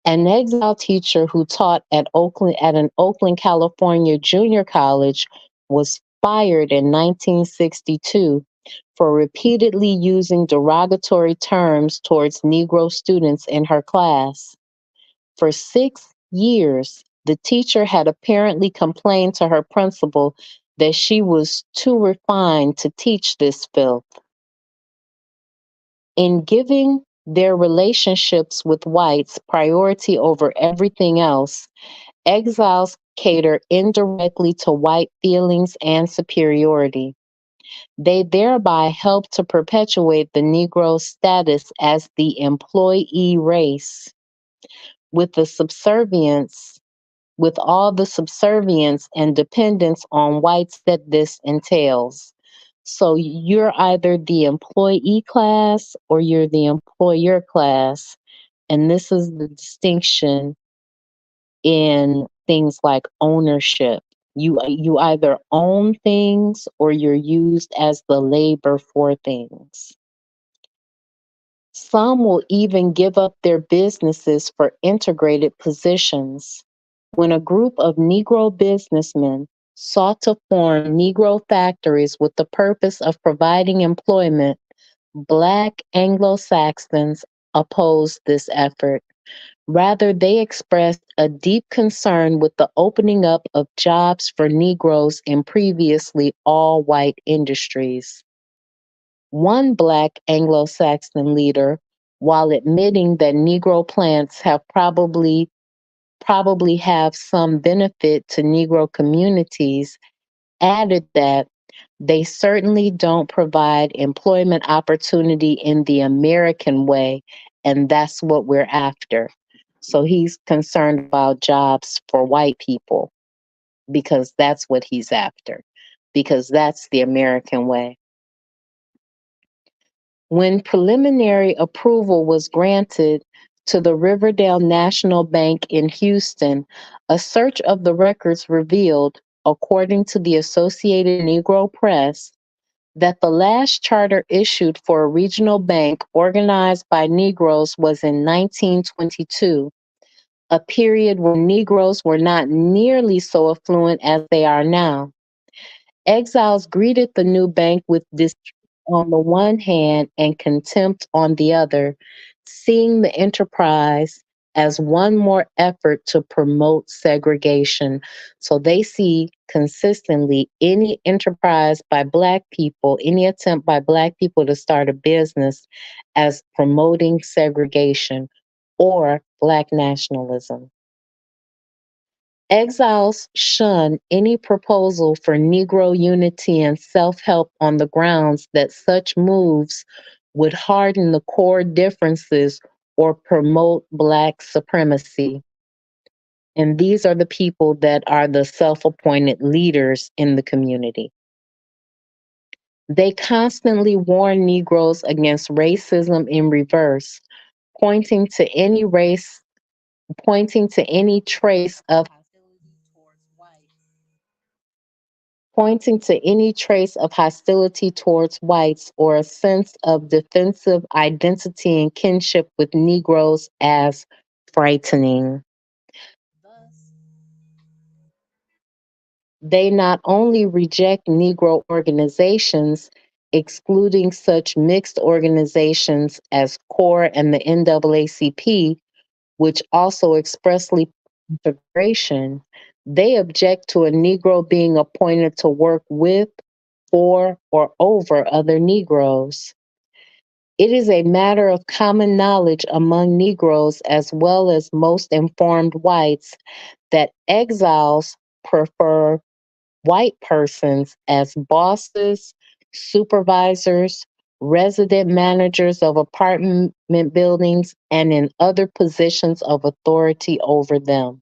An exile teacher who taught at an Oakland, California junior college was fired in 1962 for repeatedly using derogatory terms towards Negro students in her class. For 6 years, the teacher had apparently complained to her principal that she was too refined to teach this filth. In giving their relationships with whites priority over everything else, exiles cater indirectly to white feelings and superiority. They thereby help to perpetuate the Negro status as the employee race, with the subservience, with all the subservience and dependence on whites that this entails. So you're either the employee class or you're the employer class. And this is the distinction in things like ownership. You either own things or you're used as the labor for things. Some will even give up their businesses for integrated positions. When a group of Negro businessmen sought to form Negro factories with the purpose of providing employment, Black Anglo-Saxons opposed this effort. Rather, they expressed a deep concern with the opening up of jobs for Negroes in previously all white industries. One Black Anglo-Saxon leader, while admitting that Negro plants have probably have some benefit to Negro communities, added that they certainly don't provide employment opportunity in the American way, and that's what we're after. So he's concerned about jobs for white people because that's what he's after, because that's the American way. When preliminary approval was granted to the Riverdale National Bank in Houston, a search of the records revealed, according to the Associated Negro Press, that the last charter issued for a regional bank organized by Negroes was in 1922, a period when Negroes were not nearly so affluent as they are now. Exiles greeted the new bank with distrust on the one hand and contempt on the other, seeing the enterprise as one more effort to promote segregation. So they see consistently any enterprise by Black people, any attempt by Black people to start a business as promoting segregation or Black nationalism. Exiles shun any proposal for Negro unity and self help on the grounds that such moves would harden the core differences or promote Black supremacy. And these are the people that are the self appointed leaders in the community. They constantly warn Negroes against racism in reverse, pointing to any race, pointing to any trace of pointing to any trace of hostility towards whites or a sense of defensive identity and kinship with Negroes as frightening. They not only reject Negro organizations, excluding such mixed organizations as CORE and the NAACP, which also expressly integration, they object to a Negro being appointed to work with, for, or over other Negroes. It is a matter of common knowledge among Negroes as well as most informed whites that exiles prefer white persons as bosses, supervisors, resident managers of apartment buildings, and in other positions of authority over them.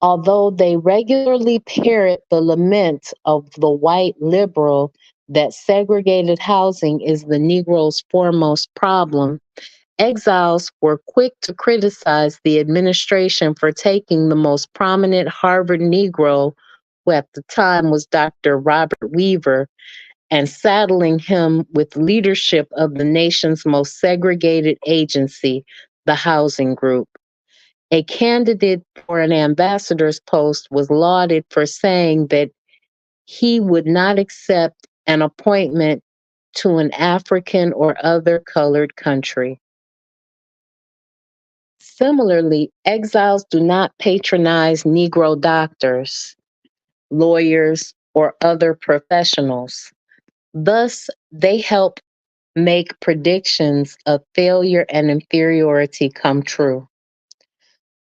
Although they regularly parrot the lament of the white liberal that segregated housing is the Negro's foremost problem, exiles were quick to criticize the administration for taking the most prominent Harvard Negro, who at the time was Dr. Robert Weaver, and saddling him with leadership of the nation's most segregated agency, the Housing Group. A candidate for an ambassador's post was lauded for saying that he would not accept an appointment to an African or other colored country. Similarly, exiles do not patronize Negro doctors, lawyers, or other professionals. Thus, they help make predictions of failure and inferiority come true.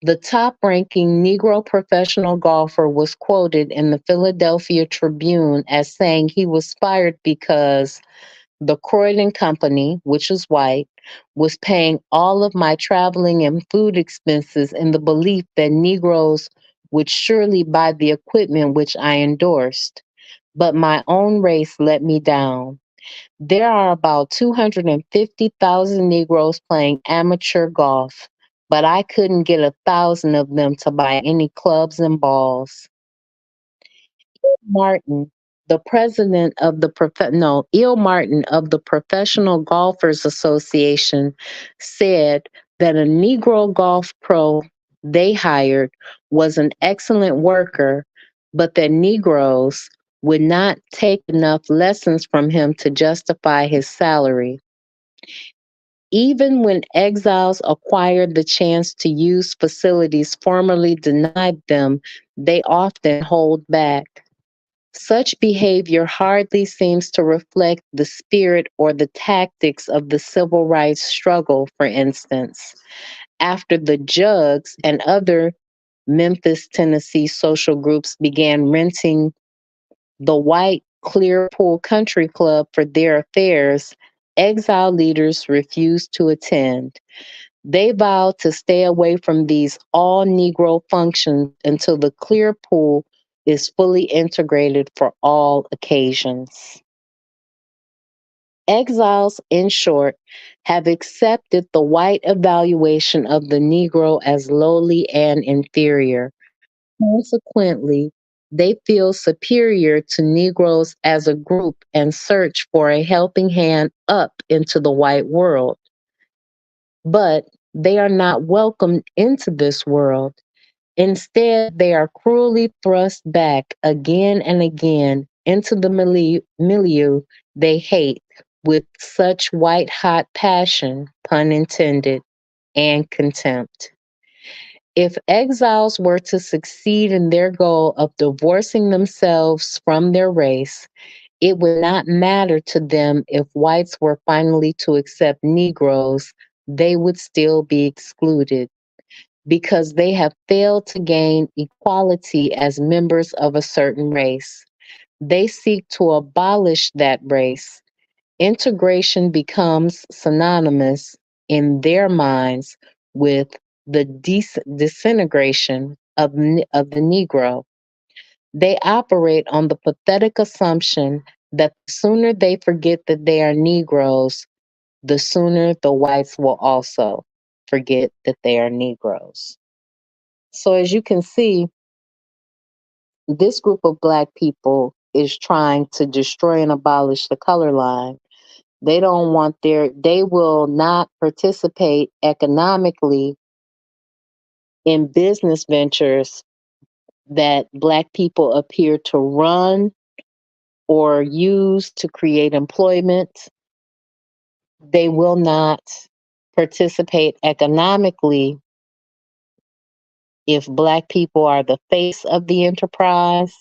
The top ranking Negro professional golfer was quoted in the Philadelphia Tribune as saying he was fired because the Croydon Company, which was white, was paying all of my traveling and food expenses in the belief that Negroes would surely buy the equipment which I endorsed. But my own race let me down. There are about 250,000 Negroes playing amateur golf, but I couldn't get 1,000 of them to buy any clubs and balls. Martin, the president of the Il Martin of the Professional Golfers Association said that a Negro golf pro they hired was an excellent worker, but that Negroes would not take enough lessons from him to justify his salary. Even when exiles acquired the chance to use facilities formerly denied them, they often hold back. Such behavior hardly seems to reflect the spirit or the tactics of the civil rights struggle, for instance. After the Jugs and other Memphis, Tennessee social groups began renting the white Clearpool Country Club for their affairs, exile leaders refused to attend. They vowed to stay away from these all Negro functions until the Clearpool is fully integrated for all occasions. Exiles, in short, have accepted the white evaluation of the Negro as lowly and inferior. Consequently, they feel superior to Negroes as a group and search for a helping hand up into the white world. But they are not welcomed into this world. Instead, they are cruelly thrust back again and again into the milieu they hate with such white hot passion, pun intended, and contempt. If exiles were to succeed in their goal of divorcing themselves from their race, it would not matter to them if whites were finally to accept Negroes, they would still be excluded because they have failed to gain equality as members of a certain race. They seek to abolish that race. Integration becomes synonymous in their minds with the disintegration of the Negro. They operate on the pathetic assumption that the sooner they forget that they are Negroes, the sooner the whites will also forget that they are Negroes. So, as you can see, this group of Black people is trying to destroy and abolish the color line. They don't want they will not participate economically in business ventures that Black people appear to run or use to create employment. They will not participate economically if Black people are the face of the enterprise.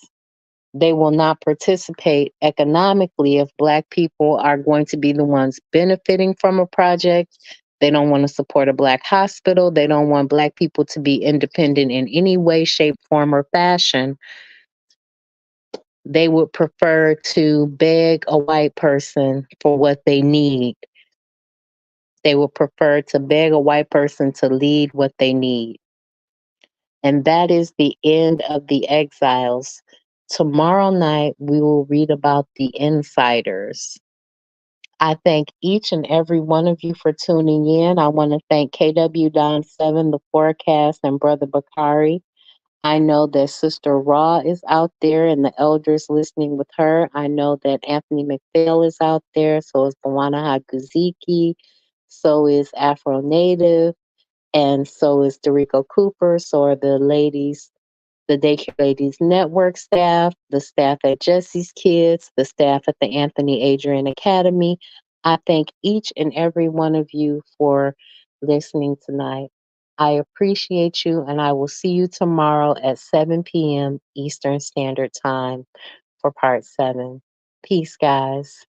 They will not participate economically if Black people are going to be the ones benefiting from a project. They don't want to support a Black hospital. They don't want Black people to be independent in any way, shape, form, or fashion. They would prefer to beg a white person for what they need. They would prefer to beg a white person to lead what they need. And that is the end of the Exiles. Tomorrow night, we will read about the Insiders. I thank each and every one of you for tuning in. I want to thank KW Don 7, the forecast, and Brother Bakari. I know that Sister Raw is out there and the elders listening with her. I know that Anthony McPhail is out there. So is Bawana Haguziki. So is Afro Native. And so is Dorico Cooper. So are the ladies, the Daycare Ladies Network staff, the staff at Jesse's Kids, the staff at the Anthony Adrian Academy. I thank each and every one of you for listening tonight. I appreciate you, and I will see you tomorrow at 7 p.m. Eastern Standard Time for part 7. Peace, guys.